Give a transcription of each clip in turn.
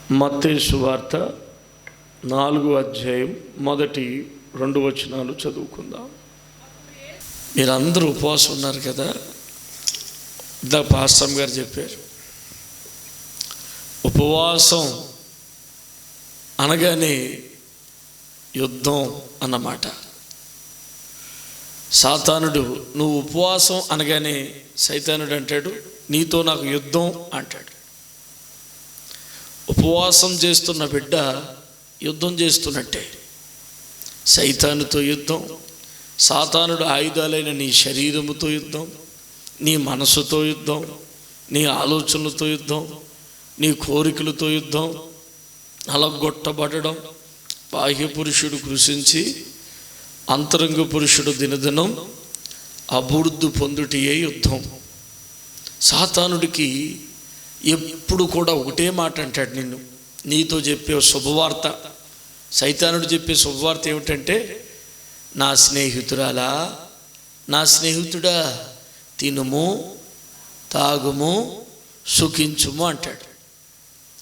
మత్తయి సువార్త 4వ అధ్యాయం మొదటి 2 వచనాలు చదువుకుందాం. మీరందరూ ఉపవాసం ఉన్నారు కదా. పాస్టర్ గారు చెప్పారు, ఉపవాసం అనగానే యుద్ధం అన్నమాట. సాతానుడు నువ్వు ఉపవాసం అనగానే సైతానుడు అంటాడు, నీతో నాకు యుద్ధం అంటాడు. ఉపవాసం చేస్తున్న బిడ్డ యుద్ధం చేస్తున్నట్టే. సైతానుతో యుద్ధం, సాతానుడు ఆయుధాలైన నీ శరీరముతో యుద్ధం, నీ మనసుతో యుద్ధం, నీ ఆలోచనలతో యుద్ధం, నీ కోరికలతో యుద్ధం, నలగొట్టబడడం, బాహ్య పురుషుడు కృషించి అంతరంగ పురుషుడు దినదినం అభివృద్ధి పొందుటియే యుద్ధం. సాతానుడికి ఎప్పుడు కూడా ఒకటే మాట అంటాడు, నీతో చెప్పే శుభవార్త. సైతానుడు చెప్పే శుభవార్త ఏమిటంటే, నా స్నేహితురాలా, నా స్నేహితుడా, తినుము తాగుము సుఖించుము అంటాడు.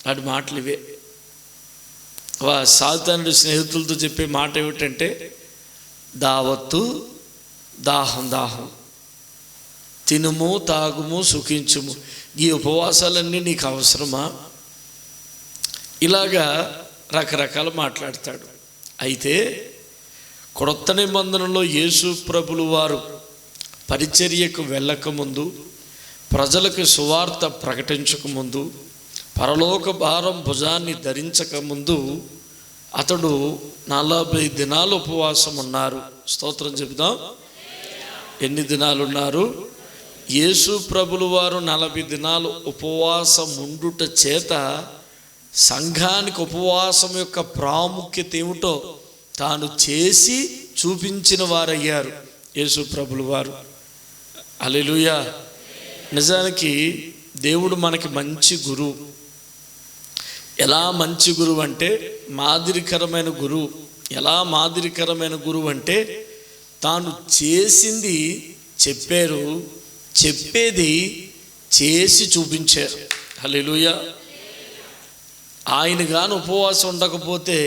వాడి మాటలు ఇవే. సాతానుడు స్నేహితులతో చెప్పే మాట ఏమిటంటే, దావత్తు, దాహం దాహం, తినుము తాగుము సుఖించుము. ఈ ఉపవాసాలన్నీ నీకు అవసరమా? ఇలాగా రకరకాలు మాట్లాడతాడు. అయితే క్రొత్త నిబంధనలో యేసు ప్రభులు వారు పరిచర్యకు వెళ్ళకముందు, ప్రజలకు సువార్త ప్రకటించకముందు, పరలోక భారం భుజాన్ని ధరించకముందు అతడు 40 దినాలు ఉపవాసం ఉన్నారు. స్తోత్రం చెబుదాం. ఎన్ని దినాలు ఉన్నారు? యేసు ప్రభులు వారు 40 దినాలు ఉపవాసం ఉండుట చేత సంఘానికి ఉపవాసం యొక్క ప్రాముఖ్యత ఏమిటో తాను చేసి చూపించిన వారయ్యారు యేసు ప్రభులు వారు. హల్లెలూయా. నిజానికి దేవుడు మనకి మంచి గురువు. ఎలా మంచి గురువు అంటే మాదిరికరమైన గురువు. ఎలా మాదిరికరమైన గురువు అంటే తాను చేసింది చెప్పారు, చెప్పేది చేసి చూపించారు. హల్లెలూయా. ఆయన గాను ఉపవాసం ఉండకపోతే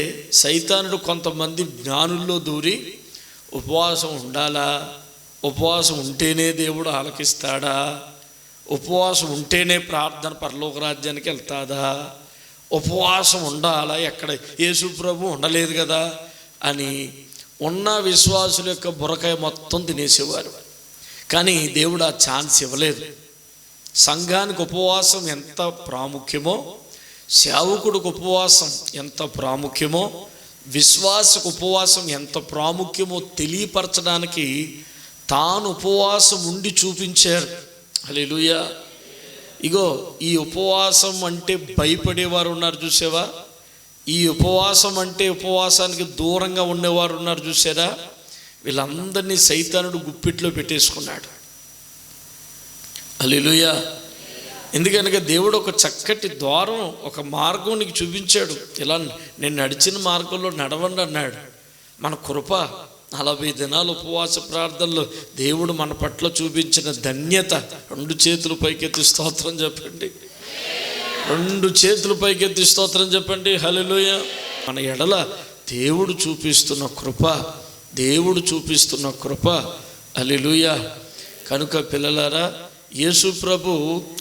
సైతానుడు కొంతమంది జ్ఞానుల్లో దూరి ఉపవాసం ఉండాలా, ఉపవాసం ఉంటేనే దేవుడు ఆలకిస్తాడా, ఉపవాసం ఉంటేనే ప్రార్థన పరలోక రాజ్యానికి వెళ్తాదా, ఉపవాసం ఉండాలా, ఎక్కడ యేసు ప్రభు ఉండలేదు కదా అని ఉన్న విశ్వాసుల యొక్క బురకాయ మొత్తం తినేసేవారు. కానీ దేవుడు ఆ ఛాన్స్ ఇవ్వలేదు. సంఘానికి ఉపవాసం ఎంత ప్రాముఖ్యమో, సేవకుడికి ఉపవాసం ఎంత ప్రాముఖ్యమో, విశ్వాసకు ఉపవాసం ఎంత ప్రాముఖ్యమో తెలియపరచడానికి తాను ఉపవాసం ఉండి చూపించారు. హల్లెలూయా. ఇగో ఈ ఉపవాసం అంటే భయపడేవారు ఉన్నారు చూసావా? ఈ ఉపవాసం అంటే ఉపవాసానికి దూరంగా ఉండేవారు ఉన్నారు చూసారా? వీళ్ళందరినీ సైతానుడు గుప్పిట్లో పెట్టేసుకున్నాడు. హల్లెలూయా. ఎందుకనగా దేవుడు ఒక చక్కటి ద్వారం, ఒక మార్గం నీకు చూపించాడు. ఇలా నేను నడిచిన మార్గంలో నడవండి అన్నాడు. మన కృప 40 దినాలు ఉపవాస ప్రార్థనలో దేవుడు మన పట్ల చూపించిన ధన్యత. 2 చేతులు పైకెత్తి స్తోత్రం చెప్పండి. 2 చేతులు పైకెత్తి స్తోత్రం చెప్పండి. హల్లెలూయా. మన ఎడల దేవుడు చూపిస్తున్న కృప, దేవుడు చూపిస్తున్న కృప. హల్లెలూయా. కనుక పిల్లలారా, యేసు ప్రభు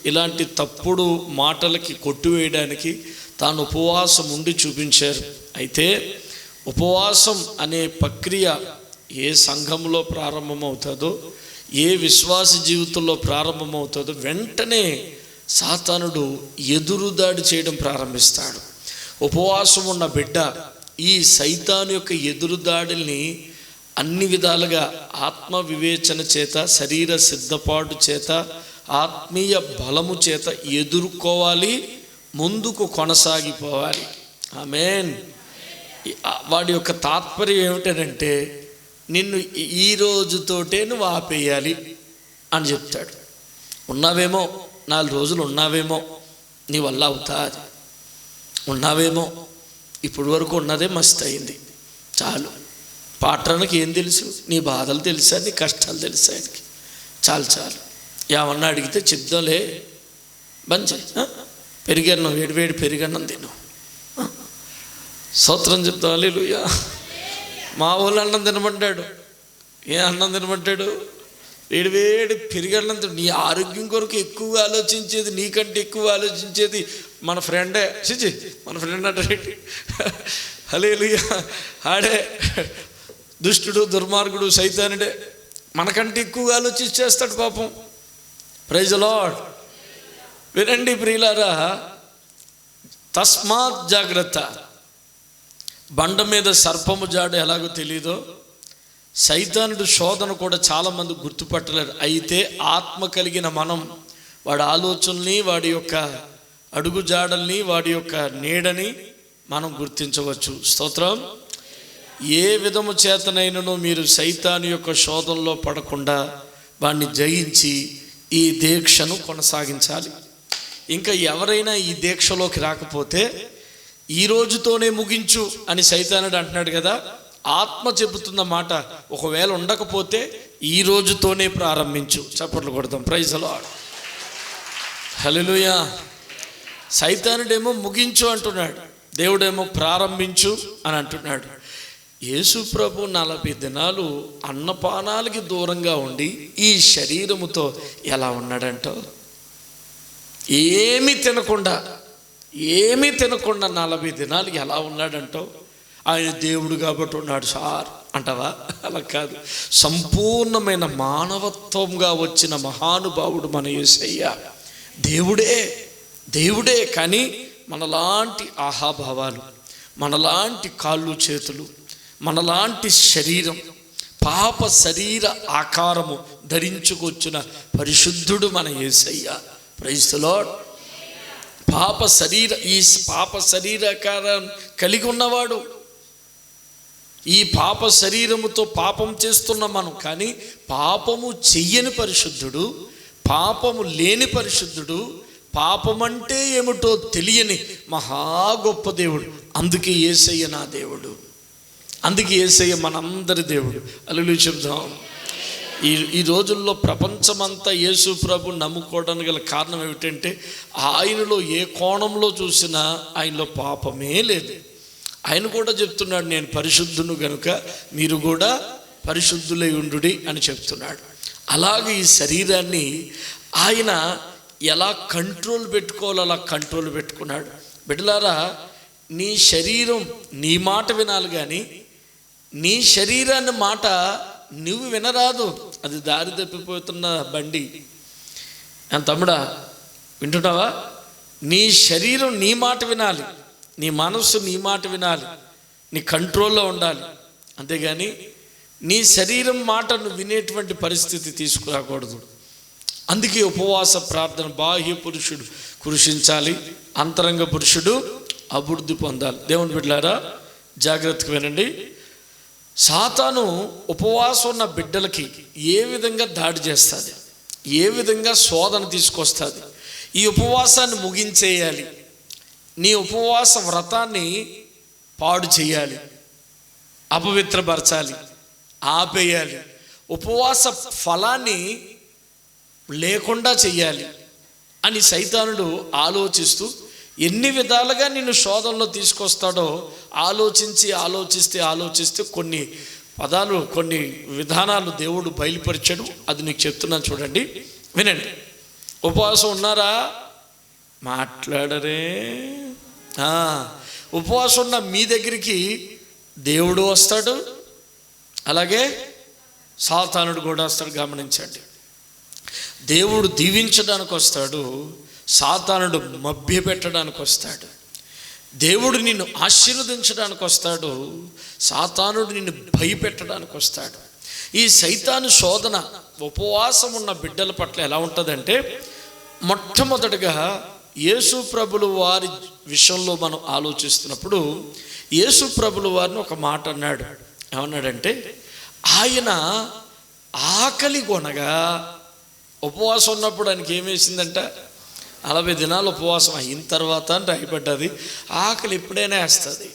ఇలాంటి తప్పుడు మాటలకి కొట్టివేయడానికి తాను ఉపవాసం ఉండి చూపించారు. అయితే ఉపవాసం అనే ప్రక్రియ ఏ సంఘంలో ప్రారంభమవుతుందో, ఏ విశ్వాస జీవితంలో ప్రారంభమవుతుందో వెంటనే సాతానుడు ఎదురుదాడి చేయడం ప్రారంభిస్తాడు. ఉపవాసం ఉన్న బిడ్డ ఈ సైతాను యొక్క ఎదురుదాడిని అన్ని విధాలుగా ఆత్మ వివేచన చేత, శరీర సిద్ధపాటు చేత, ఆత్మీయ బలము చేత ఎదుర్కోవాలి, ముందుకు కొనసాగిపోవాలి. ఆమేన్. వాడి యొక్క తాత్పర్యం ఏమిటంటే, నిన్ను ఈ రోజుతోటే నువ్వు ఆపేయాలి అని చెప్తాడు. ఉన్నావేమో 4 రోజులు ఉన్నావేమో, నీ వల్ల అవుతుంది, ఉన్నావేమో, ఇప్పటి వరకు ఉన్నదే మస్తు అయింది, చాలు. పాటరానికి ఏం తెలుసు? నీ బాధలు తెలుసా, నీ కష్టాలు తెలుసా? ఆయనకి చాలు చాలు. ఏమన్నా అడిగితే చెప్దాంలే, బంద్ చేయి. పెరిగన్నం, వేడివేడి పెరిగన్నం తిను, స్తోత్రం చెప్తాం. హల్లెలూయా. మా వాళ్ళు అన్నం తినమంటాడు. ఏ అన్నం తినమంటాడు? వేడి వేడి పెరిగన్నం. నీ ఆరోగ్యం కొరకు ఎక్కువగా ఆలోచించేది, నీకంటే ఎక్కువ ఆలోచించేది మన ఫ్రెండే. చిచి, మన ఫ్రెండ్ అంటే హల్లెలూయా. ఆడే దుష్టుడు, దుర్మార్గుడు, సైతానుడే. మనకంటే ఎక్కువగా ఆలోచించేస్తాడు పాపం. Praise the lord. వినండి ప్రియులారా, తస్మాత్ జాగ్రత్త. బండ మీద సర్పము జాడు ఎలాగో తెలీదో, సైతానుడు శోధన కూడా చాలామంది గుర్తుపట్టలేరు. అయితే ఆత్మ కలిగిన మనం వాడి ఆలోచనల్ని, వాడి యొక్క అడుగు జాడల్ని, వాడి యొక్క నీడని మనం గుర్తించవచ్చు. స్తోత్రం. ఏ విధము చేతనైనను మీరు సైతాను యొక్క శోధనలో పడకుండా వాడిని జయించి ఈ దీక్షను కొనసాగించాలి. ఇంకా ఎవరైనా ఈ దీక్షలోకి రాకపోతే ఈ రోజుతోనే ముగించు అని సైతానుడు అంటున్నాడు కదా. ఆత్మ చెబుతున్న మాట, ఒకవేళ ఉండకపోతే ఈ రోజుతోనే ప్రారంభించు. చప్పట్లు కొడతాం. Praise the lord. హల్లెలూయా. సైతానుడేమో ముగించు అంటున్నాడు, దేవుడేమో ప్రారంభించు అని అంటున్నాడు. యేసు ప్రభు 40 దినాలు అన్నపానాలకి దూరంగా ఉండి ఈ శరీరముతో ఎలా ఉన్నాడంటో, ఏమీ తినకుండా 40 దినాలు ఎలా ఉన్నాడంటో. ఆయన దేవుడు కాబట్టి ఉన్నాడు సార్ అంటావా? అలా కాదు. సంపూర్ణమైన మానవత్వంగా వచ్చిన మహానుభావుడు మన యేసయ్య. దేవుడే. కానీ మనలాంటి ఆహాభావాలు, మనలాంటి కాళ్ళు చేతులు, మనలాంటి శరీరం, పాప శరీర ఆకారము ధరించుకొచ్చిన పరిశుద్ధుడు మన యేసయ్య. Praise the lord. ఈ పాప శరీరాకారం కలిగి ఉన్నవాడు. ఈ పాప శరీరముతో పాపం చేస్తున్న మనం, కానీ పాపము చెయ్యని పరిశుద్ధుడు, పాపము లేని పరిశుద్ధుడు, పాపమంటే ఏమిటో తెలియని మహా గొప్ప దేవుడు. అందుకే యేసయ్య నా దేవుడు, అందుకే యేసయ్య మనందరి దేవుడు. హల్లెలూయా చెప్దాం. ఈ రోజుల్లో ప్రపంచమంతా యేసు ప్రభు నమ్ముకోవడానికి గల కారణం ఏమిటంటే, ఆయనలో ఏ కోణంలో చూసినా ఆయనలో పాపమే లేదు. ఆయన కూడా చెప్తున్నాడు, నేను పరిశుద్ధును గనుక మీరు కూడా పరిశుద్ధులై ఉండుడి అని చెప్తున్నాడు. అలాగే ఈ శరీరాన్ని ఆయన ఎలా కంట్రోల్ పెట్టుకోవాలో అలా కంట్రోల్ పెట్టుకున్నాడు. బిడ్డలారా, నీ శరీరం నీ మాట వినాలి, కానీ నీ శరీరాన్ని మాట నువ్వు వినరాదు. అది దారి తప్పిపోతున్న బండి. తమ్ముడా, వింటున్నావా? నీ శరీరం నీ మాట వినాలి, నీ మనస్సు నీ మాట వినాలి, నీ కంట్రోల్లో ఉండాలి. అంతేగాని నీ శరీరం మాట నువ్వు వినేటువంటి పరిస్థితి తీసుకురాకూడదు. అందుకే ఉపవాస ప్రార్థన. బాహ్య పురుషుడు కృషించాలి, అంతరంగ పురుషుడు అభివృద్ధి పొందాలి. దేవుని బిడ్డలారా, జాగ్రత్తగా వినండి. సాతాను ఉపవాసం ఉన్న బిడ్డలకి ఏ విధంగా దాడి చేస్తుంది, ఏ విధంగా శోధన తీసుకొస్తుంది. ఈ ఉపవాసాన్ని ముగించేయాలి, నీ ఉపవాస వ్రతాన్ని పాడు చేయాలి, అపవిత్రపరచాలి, ఆపేయాలి, ఉపవాస ఫలాన్ని లేకుండా చెయ్యాలి అని సైతానుడు ఆలోచిస్తూ ఎన్ని విధాలుగా నిన్ను శోధనలో తీసుకొస్తాడో ఆలోచిస్తే కొన్ని పదాలు, కొన్ని విధానాలు దేవుడు బయలుపరిచాడు. అది నీకు చెప్తున్నాను, చూడండి, వినండి. ఉపవాసం ఉన్నారా? మాట్లాడరే. ఉపవాసం ఉన్న మీ దగ్గరికి దేవుడు వస్తాడు, అలాగే సాతానుడు కూడా వస్తాడు. గమనించండి, దేవుడు దీవించడానికి వస్తాడు, సాతానుడు మభ్యపెట్టడానికి వస్తాడు. దేవుడు నిన్ను ఆశీర్వదించడానికి వస్తాడు, సాతానుడు నిన్ను భయపెట్టడానికి వస్తాడు. ఈ సైతాను శోధన ఉపవాసం ఉన్న బిడ్డల పట్ల ఎలా ఉంటుందంటే, మొట్టమొదటిగా యేసు ప్రభులు వారి విషయంలో మనం ఆలోచిస్తున్నప్పుడు యేసు ప్రభులు వారిని ఒక మాట అన్నాడు. ఏమన్నాడంటే, ఆయన ఆకలి కొనగా, ఉపవాసం ఉన్నప్పుడు ఆయనకి ఏమేసిందంట, 40 దినాలు ఉపవాసం అయిన తర్వాత అని రాయబడ్డది. ఆకలి ఎప్పుడైనా వేస్తుంది,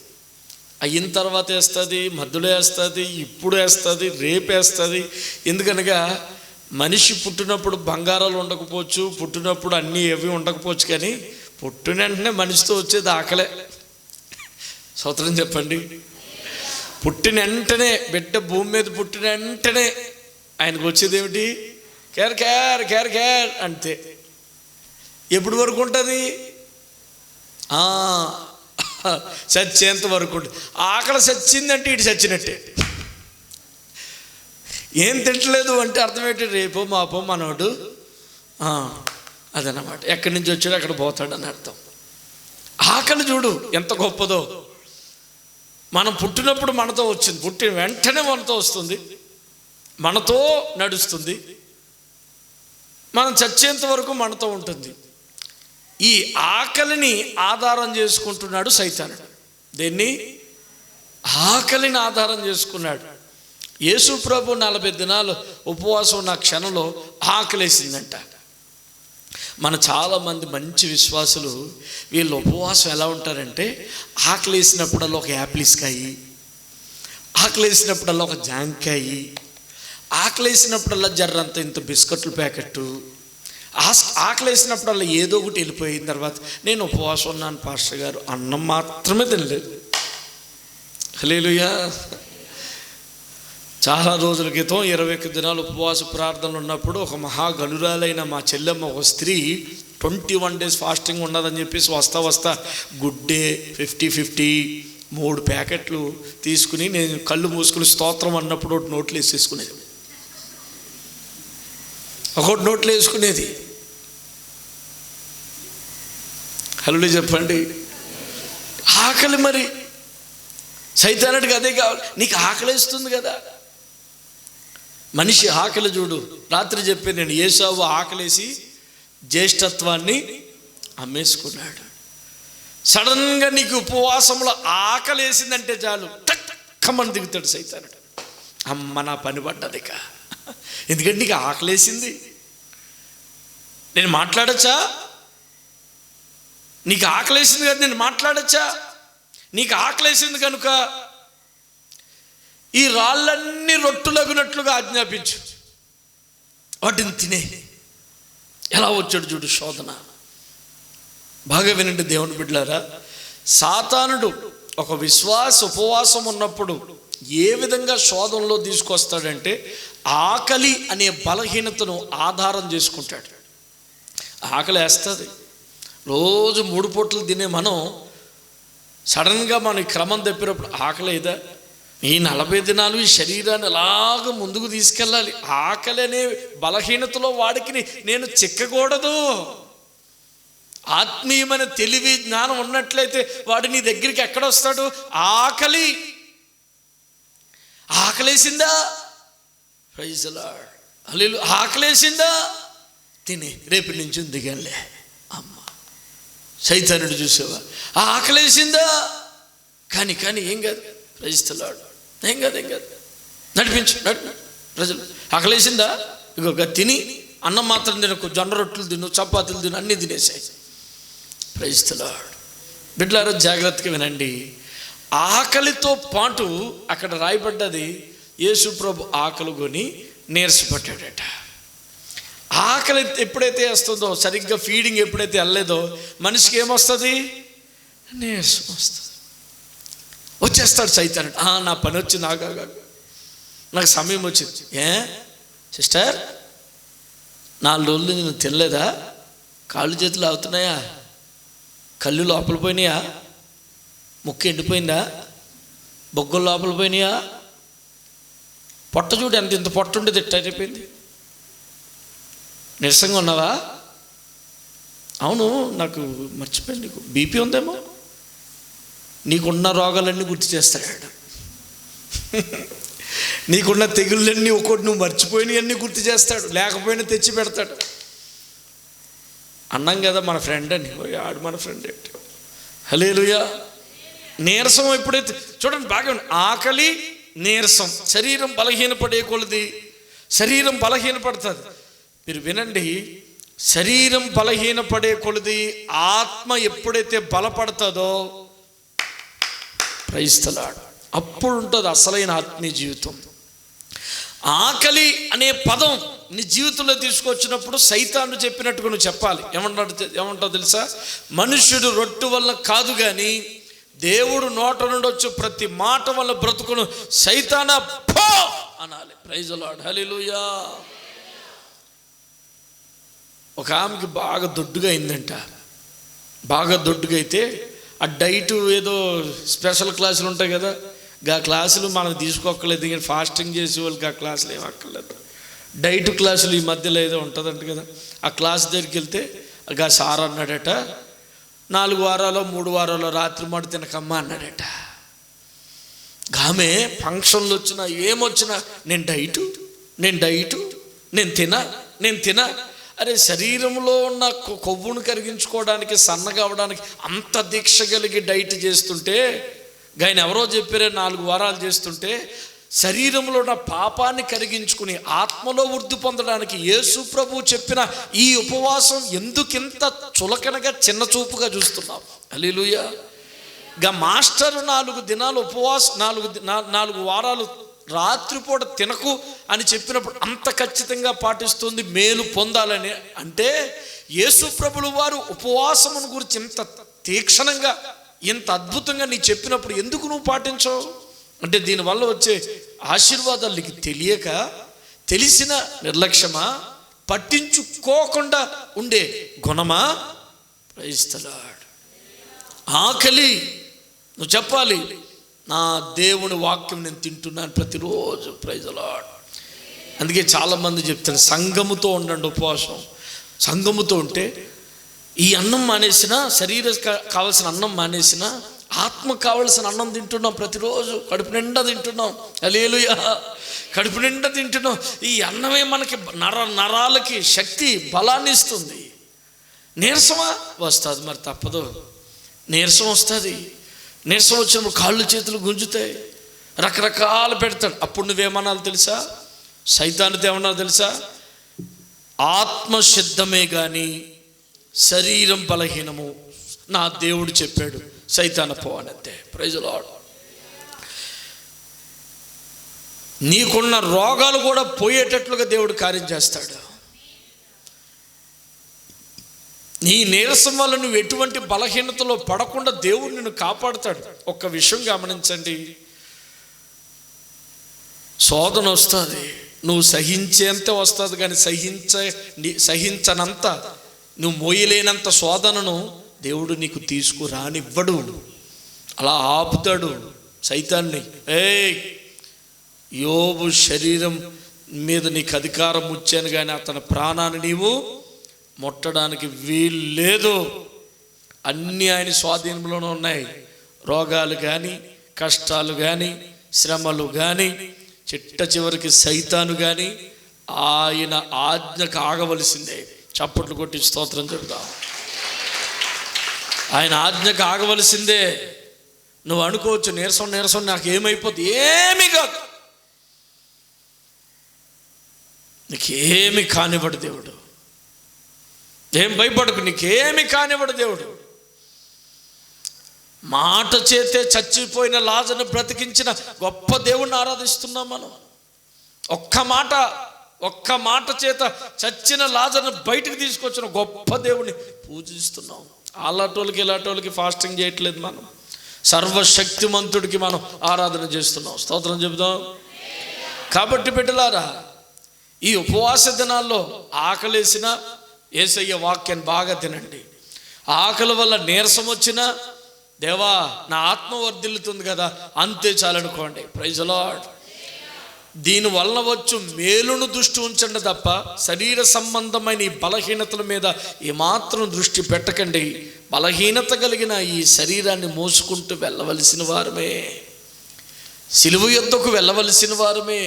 అయిన తర్వాత వేస్తుంది, మధ్యలో వేస్తుంది, ఇప్పుడు వేస్తుంది, రేపు వేస్తుంది. ఎందుకనగా మనిషి పుట్టినప్పుడు బంగారాలు ఉండకపోవచ్చు, పుట్టినప్పుడు అన్నీ ఏవి ఉండకపోవచ్చు, కానీ పుట్టిన వెంటనే మనిషితో వచ్చేది ఆకలే. స్తోత్రం చెప్పండి. పుట్టిన వెంటనే బిడ్డ భూమి మీద పుట్టిన వెంటనే ఆయనకు వచ్చేది ఏమిటి? కేర్ కేర్ కేర్ కేర్ అంతే. ఎప్పటి వరకు ఉంటుంది? చచ్చేంత వరకు ఉంటుంది. ఆకలి చచ్చిందంటే ఇటు చచ్చినట్టే. ఏం తింటలేదు అంటే అర్థం ఏంటి? రేపో మాపో మనోడు అదన్నమాట. ఎక్కడి నుంచి వచ్చాడో అక్కడ పోతాడని అర్థం. ఆకలి చూడు ఎంత గొప్పదో. మనం పుట్టినప్పుడు మనతో వచ్చింది, పుట్టిన వెంటనే మనతో వస్తుంది, మనతో నడుస్తుంది, మనం చచ్చేంత వరకు మనతో ఉంటుంది. ఈ ఆకలిని ఆధారం చేసుకుంటున్నాడు సైతానుడు. దేన్ని? ఆకలిని ఆధారం చేసుకున్నాడు. యేసు ప్రభు 40 దినాలు ఉపవాసం ఉన్న క్షణంలో ఆకలేసిందంట. మన చాలామంది మంచి విశ్వాసులు వీళ్ళు ఉపవాసం ఎలా ఉంటారంటే, ఆకలేసినప్పుడల్లా ఒక యాపిల్స్కాయి, ఆకలేసినప్పుడల్లా ఒక జాంకాయి, ఆకలేసినప్పుడల్లా జర్రంత ఇంత బిస్కెట్లు ప్యాకెట్టు, ఆకలేసినప్పుడల్లా ఏదో ఒకటి వెళ్ళిపోయిన తర్వాత నేను ఉపవాసం ఉన్నాను పాస్టర్ గారు, అన్నం మాత్రమే తినలేదు. హల్లెలూయా. చాలా రోజుల క్రితం 21 దినాలు ఉపవాస ప్రార్థనలు ఉన్నప్పుడు ఒక మహాగనురాలైన మా చెల్లెమ్మ, ఒక స్త్రీ 21 days ఫాస్టింగ్ ఉన్నదని చెప్పేసి వస్తా గుడ్డే 50 3 ప్యాకెట్లు తీసుకుని నేను కళ్ళు మూసుకుని స్తోత్రం అన్నప్పుడు ఒకటి నోట్లు వేసేసుకునేది, ఒకటి నోట్లు వేసుకునేది. హల్లెలూయా చెప్పండి. ఆకలి మరి సైతానుడికి అదే కావాలి. నీకు ఆకలిస్తుంది కదా. మనిషి ఆకలి చూడు. రాత్రి చెప్పాను నేను, ఏసావు ఆకలేసి జ్యేష్ఠత్వాన్ని అమ్మేసుకున్నాడు. సడన్గా నీకు ఉపవాసంలో ఆకలి వేసిందంటే చాలు టక్కమని దిగుతాడు సైతానుడు. అమ్మ నా పని పడ్డదిక, ఎందుకంటే నీకు ఆకలేసింది. నేను మాట్లాడచ్చా? నీకు ఆకలేసింది కదా, నేను మాట్లాడచ్చా? నీకు ఆకలేసింది కనుక ఈ రాళ్ళన్నీ రొట్టులగునట్లుగా ఆజ్ఞాపించు, వాటిని తినే. ఎలా వచ్చాడు చూడు శోధన. బాగా వినండి దేవుని బిడ్డలారా. సాతానుడు ఒక విశ్వాస ఉపవాసం ఉన్నప్పుడు ఏ విధంగా శోధనలో తీసుకొస్తాడంటే, ఆకలి అనే బలహీనతను ఆధారం చేసుకుంటాడు. ఆకలి వేస్తుంది. రోజు 3 పూటలు తినే మనం సడన్గా మన క్రమం తప్పినప్పుడు ఆకలి ఏదా? ఈ 40 దినాలు ఈ శరీరాన్ని అలాగ ముందుకు తీసుకెళ్ళాలి. ఆకలి అనే బలహీనతలో వాడికి నేను చిక్కకూడదు. ఆత్మీయమైన తెలివి జ్ఞానం ఉన్నట్లయితే వాడు నీ దగ్గరికి ఎక్కడొస్తాడు? ఆకలి. ఆకలేసిందా? Praise the lord. హల్లెలూయా. ఆకలేసిందా? తినే, రేపటి నుంచి దిగాలే. అమ్మ సైతానుడు చూసావా? ఆకలేసిందా? కానీ ఏం కాదు. Praise the lord. ఏం కాదు నడిపించు ప్రజలు. ఆకలేసిందా? ఇగో తిని అన్నం మాత్రం తినకు, జొన్న రొట్టెలు తిను, చపాతీలు తిను, అన్నీ తినేసాయి. Praise the lord. బిడ్డలారా జాగ్రత్తగా వినండి. ఆకలితో పాటు అక్కడ రాయబడ్డది, యేసు ప్రభు ఆకలి కొని నీరసపడ్డాడట. ఆకలి ఎప్పుడైతే వస్తుందో, సరిగ్గా ఫీడింగ్ ఎప్పుడైతే వెళ్ళలేదో మనిషికి ఏమొస్తుంది? నీరసం వస్తుంది. వచ్చేస్తాడు సైతానుడు. నా పని వచ్చింది, నాకు సమయం వచ్చింది. సిస్టర్ 4 రోజులు నేను తినలేదా? కాళ్ళు చేతులు అవుతున్నాయా? కళ్ళు లోపల పోయినాయా? ముక్కు ఎండిపోయిందా? బొగ్గలు లోపల పోయినాయా? పొట్ట చూడు ఇంత పొట్ట ఉండేది, అయిపోయింది. నీరసంగా ఉన్నావా? అవును, నాకు మర్చిపోయింది, నీకు బీపీ ఉందేమో. నీకున్న రోగాలన్నీ గుర్తు చేస్తాడు. నీకున్న తెగుళ్ళన్నీ ఒకటి నువ్వు మర్చిపోయినవన్నీ గుర్తు చేస్తాడు, లేకపోయినా తెచ్చి పెడతాడు. అన్నాం కదా మన ఫ్రెండ్ అని, ఆడు మన ఫ్రెండ్ ఏంటి. హల్లెలూయా. నీరసం ఎప్పుడైతే చూడండి బాగా, ఆకలి నీరసం, శరీరం బలహీనపడే కొలది శరీరం బలహీనపడుతుంది. మీరు వినండి, శరీరం బలహీనపడే కొలది ఆత్మ ఎప్పుడైతే బలపడుతుందో ప్రైజ్ ది లార్డ్, అప్పుడు ఉంటుంది అసలైన ఆత్మీయ జీవితం. ఆకలి అనే పదం నీ జీవితంలో తీసుకొచ్చినప్పుడు సైతాను చెప్పినట్టుగా నువ్వు చెప్పాలి. ఏమంటావు తెలుసా? మనుష్యుడు రొట్టె వల్ల కాదు కానీ దేవుడు నోట నుండి వచ్చే ప్రతి మాట వల్ల బ్రతుకును సైతానా పో అనాలి. ప్రైజ్ ది లార్డ్, హల్లెలూయా. ఒక ఆమెకి బాగా దొడ్డుగా అయిందంట. బాగా దొడ్డుగా అయితే ఆ డైట్ ఏదో స్పెషల్ క్లాసులు ఉంటాయి కదా, ఆ క్లాసులు మనం తీసుకోక్కర్లేదు. ఇంకా ఫాస్టింగ్ చేసే వాళ్ళకి ఆ క్లాసులు ఏం అక్కర్లేదు. డైట్ క్లాసులు ఈ మధ్యలో ఏదో ఉంటుందంట కదా, ఆ క్లాస్ దగ్గరికి వెళ్తే ఆ సార్ అన్నాడట, 4 వారాలు 3 వారాలు రాత్రి మాట తినకమ్మా అన్నాడట. ఆమె ఫంక్షన్లు వచ్చినా ఏమొచ్చినా నేను డైటు నేను తినా. అరే, శరీరంలో ఉన్న కొవ్వును కరిగించుకోవడానికి, సన్నగా అవ్వడానికి అంత దీక్ష కలిగి డైట్ చేస్తుంటే, ఆయన ఎవరో చెప్పారే 4 వారాలు చేస్తుంటే, శరీరంలో ఉన్న పాపాన్ని కరిగించుకుని ఆత్మలో వృద్ధి పొందడానికి యేసు ప్రభు చెప్పిన ఈ ఉపవాసం ఎందుకింత చులకనగా చిన్న చూపుగా చూస్తున్నాం? హల్లెలూయా. మాస్టర్ 4 దినాలు ఉపవాసం 4 వారాలు రాత్రిపూట తినకు అని చెప్పినప్పుడు అంత ఖచ్చితంగా పాటిస్తుంది మేలు పొందాలని. అంటే యేసు ప్రభులు వారు ఉపవాసమును గురించి ఇంత తీక్షణంగా ఇంత అద్భుతంగా నీ చెప్పినప్పుడు ఎందుకు నువ్వు పాటించవు? అంటే దీనివల్ల వచ్చే ఆశీర్వాదాలు నీకు తెలియక, తెలిసిన నిర్లక్ష్యమా, పట్టించుకోకుండా ఉండే గుణమా? Praise the lord. ఆకలి నువ్వు చెప్పాలి, నా దేవుని వాక్యం నేను తింటున్నాను ప్రతిరోజు. Praise the lord. అందుకే చాలామంది చెప్తాను, సంఘముతో ఉండండి ఉపవాసం. సంఘముతో ఉంటే ఈ అన్నం మానేసిన, శరీరం కావాల్సిన అన్నం మానేసిన, ఆత్మ కావలసిన అన్నం తింటున్నాం ప్రతిరోజు. కడుపు నిండా తింటున్నాం. హల్లెలూయా. కడుపు నిండా తింటున్నాం. ఈ అన్నమే మనకి నరాలకి శక్తి, బలాన్ని ఇస్తుంది. నీరసమా వస్తుంది, మరి తప్పదు. నీరసం వస్తుంది. నీరసం వచ్చినప్పుడు కాళ్ళు చేతులు గుంజుతాయి, రకరకాలు పెడతాడు. అప్పుడు నువ్వేమన్నాలో తెలుసా? సైతానుతో ఏమన్నా తెలుసా? ఆత్మ సిద్ధమే కానీ శరీరం బలహీనము, నా దేవుడు చెప్పాడు, సైతాన పో అనంతే. Praise the lord. నీకున్న రోగాలు కూడా పోయేటట్లుగా దేవుడు కార్యం చేస్తాడు. నీ నీరసం వల్ల నువ్వు ఎటువంటి బలహీనతలో పడకుండా దేవుడు నిన్ను కాపాడుతాడు. ఒక్క విషయం గమనించండి, శోధన వస్తుంది, నువ్వు సహించేంత వస్తుంది, కానీ సహించనంత, నువ్వు మోయలేనంత శోధనను దేవుడు నీకు తీసుకురానివ్వడు. అలా ఆపుతాడు సైతాన్ని. యోబు శరీరం మీద నీకు అధికారం ఇచ్చాను, కానీ అతని ప్రాణాన్ని నీవు ముట్టడానికి వీలు లేదు. అన్నీ ఆయన స్వాధీనంలోనే ఉన్నాయి. రోగాలు కానీ, కష్టాలు కానీ, శ్రమలు కానీ, చివరికి సైతాను కానీ ఆయన ఆజ్ఞకు ఆగవలసిందే. చప్పట్లు కొట్టి స్తోత్రం చెబుతాం. ఆయన ఆజ్ఞకు ఆగవలసిందే. నువ్వు అనుకోవచ్చు, నీరసం నాకు ఏమైపోతుంది. ఏమీ కాదు, నీకేమి కానివ్వడు దేవుడు. ఏం భయపడకు, నీకేమి కానివ్వడు దేవుడు. మాట చేతే చచ్చిపోయిన లాజరును బ్రతికించిన గొప్ప దేవుణ్ణి ఆరాధిస్తున్నాం మనం. ఒక్క మాట చేత చచ్చిన లాజరును బయటకు తీసుకొచ్చిన గొప్ప దేవుణ్ణి పూజిస్తున్నాం. అలాంటోళ్ళకి ఇలాంటోళ్ళకి ఫాస్టింగ్ చేయట్లేదు మనం. సర్వశక్తిమంతుడికి మనం ఆరాధన చేస్తున్నాం. స్తోత్రం చెబుదాం. కాబట్టి బిడ్డలారా, ఈ ఉపవాస దినాల్లో ఆకలేసిన యేసయ్య వాక్యాన్ని బాగా తినండి. ఆకలి వల్ల నీరసం వచ్చినా, దేవా నా ఆత్మ వర్ధిల్లుతుంది కదా, అంతే చాలనుకోండి. Praise the lord. దీనివల్ల వచ్చు మేలును దృష్టి ఉంచండి తప్ప శరీర సంబంధమైన ఈ బలహీనతల మీద ఏమాత్రం దృష్టి పెట్టకండి. బలహీనత కలిగిన ఈ శరీరాన్ని మోసుకుంటూ వెళ్ళవలసిన వారమే, సిలువ యొద్దకు వెళ్ళవలసిన వారమే,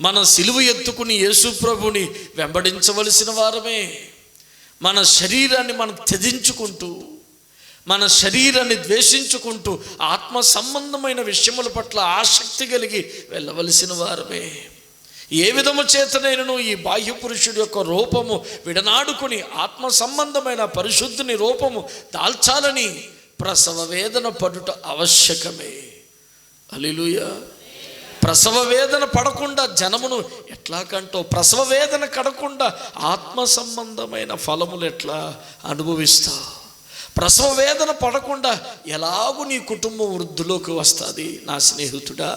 మన సిలువ ఎత్తుకుని యేసు ప్రభుని వెంబడించవలసిన వారమే. మన శరీరాన్ని మనం త్యజించుకుంటూ, మన శరీరాన్ని ద్వేషించుకుంటూ ఆత్మ సంబంధమైన విషయముల పట్ల ఆసక్తి కలిగి వెళ్ళవలసిన వారమే. ఏ విధము చేతనైనను ఈ బాహ్య పురుషుడి యొక్క రూపము విడనాడుకుని ఆత్మ సంబంధమైన పరిశుద్ధిని రూపము దాల్చాలని ప్రసవ వేదన పడుట ఆవశ్యకమే. హల్లెలూయా. ప్రసవ వేదన పడకుండా జనమును ఎట్లా కంటో, ప్రసవ వేదన కడకుండా ఆత్మ సంబంధమైన ఫలములు ఎట్లా అనుభవిస్తా? ప్రసవ వేదన పడకుండా ఎలాగూ నీ కుటుంబం వృద్ధిలోకి వస్తుంది నా స్నేహితుడా.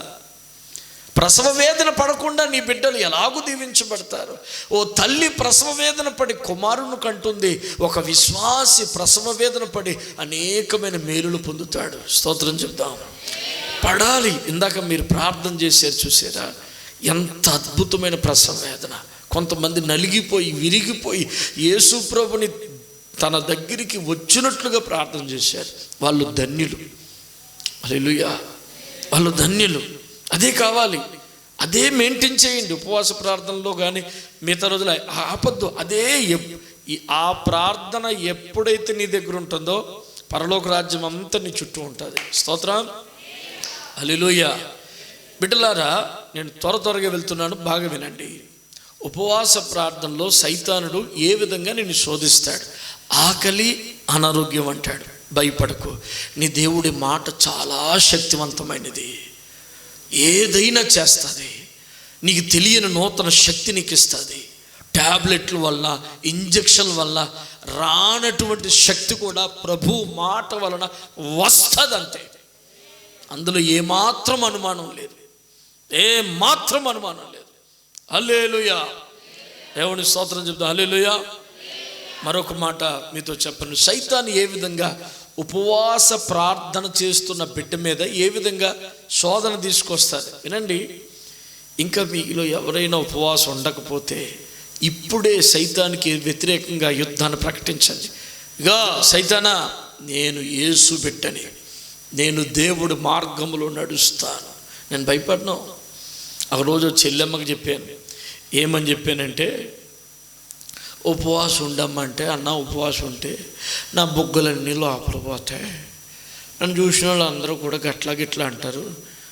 ప్రసవ వేదన పడకుండా నీ బిడ్డలు ఎలాగూ దీవించబడతారు. ఓ తల్లి ప్రసవ వేదన పడి కుమారుని కంటుంది, ఒక విశ్వాసి ప్రసవ వేదన పడి అనేకమైన మేలులు పొందుతాడు. స్తోత్రం చెప్దాం. పడాలి. ఇందాక మీరు ప్రార్థన చేశారు చూసారా, ఎంత అద్భుతమైన ప్రసవ వేదన. కొంతమంది నలిగిపోయి విరిగిపోయి యేసు ప్రభుని తన దగ్గరికి వచ్చినట్లుగా ప్రార్థన చేశారు. వాళ్ళు ధన్యులు. హల్లెలూయా, వాళ్ళు ధన్యులు. అదే కావాలి, అదే మెయింటైన్ చేయండి. ఉపవాస ప్రార్థనలో కానీ మిగతా రోజులు ఆపద్దు. అదే ఆ ప్రార్థన ఎప్పుడైతే నీ దగ్గర ఉంటుందో పరలోక రాజ్యం అంతా నీ చుట్టూ ఉంటుంది. స్తోత్రం. హల్లెలూయా. బిడ్డలారా, నేను త్వరగా వెళ్తున్నాను, బాగా వినండి. ఉపవాస ప్రార్థనలో సైతానుడు ఏ విధంగా నిన్ను శోధిస్తాడు. ఆకలి అనారోగ్యం అంటాడు. భయపడకు, నీ దేవుడి మాట చాలా శక్తివంతమైనది, ఏదైనా చేస్తుంది. నీకు తెలియని నూతన శక్తి నీకు ఇస్తుంది. ట్యాబ్లెట్ల వల్ల ఇంజెక్షన్ వల్ల రానటువంటి శక్తి కూడా ప్రభు మాట వలన వస్తుందంతే. అందులో ఏమాత్రం అనుమానం లేదు, ఏమాత్రం అనుమానం లేదు. హల్లెలూయా. దేవుని స్తోత్రం చెప్తా. హల్లెలూయా. మరొక మాట మీతో చెప్పను. సైతాను ఏ విధంగా ఉపవాస ప్రార్థన చేస్తున్న బిడ్డ మీద ఏ విధంగా శోధన తీసుకొస్తారు వినండి. ఇంకా మీలో ఎవరైనా ఉపవాసం ఉండకపోతే ఇప్పుడే సైతానికి వ్యతిరేకంగా యుద్ధాన్ని ప్రకటించండి. ఇగా సైతానా, నేను యేసు బిడ్డని, నేను దేవుడి మార్గంలో నడుస్తాను, నేను భయపడను. ఒక రోజు చెల్లెమ్మకి చెప్పాను. ఏమని చెప్పానంటే, ఉపవాసం ఉండమ్మంటే, అన్న ఉపవాసం ఉంటే నా బొగ్గలన్నీ లోపల పోతాయి, నన్ను చూసిన వాళ్ళు అందరూ కూడా గట్లా గిట్లా అంటారు,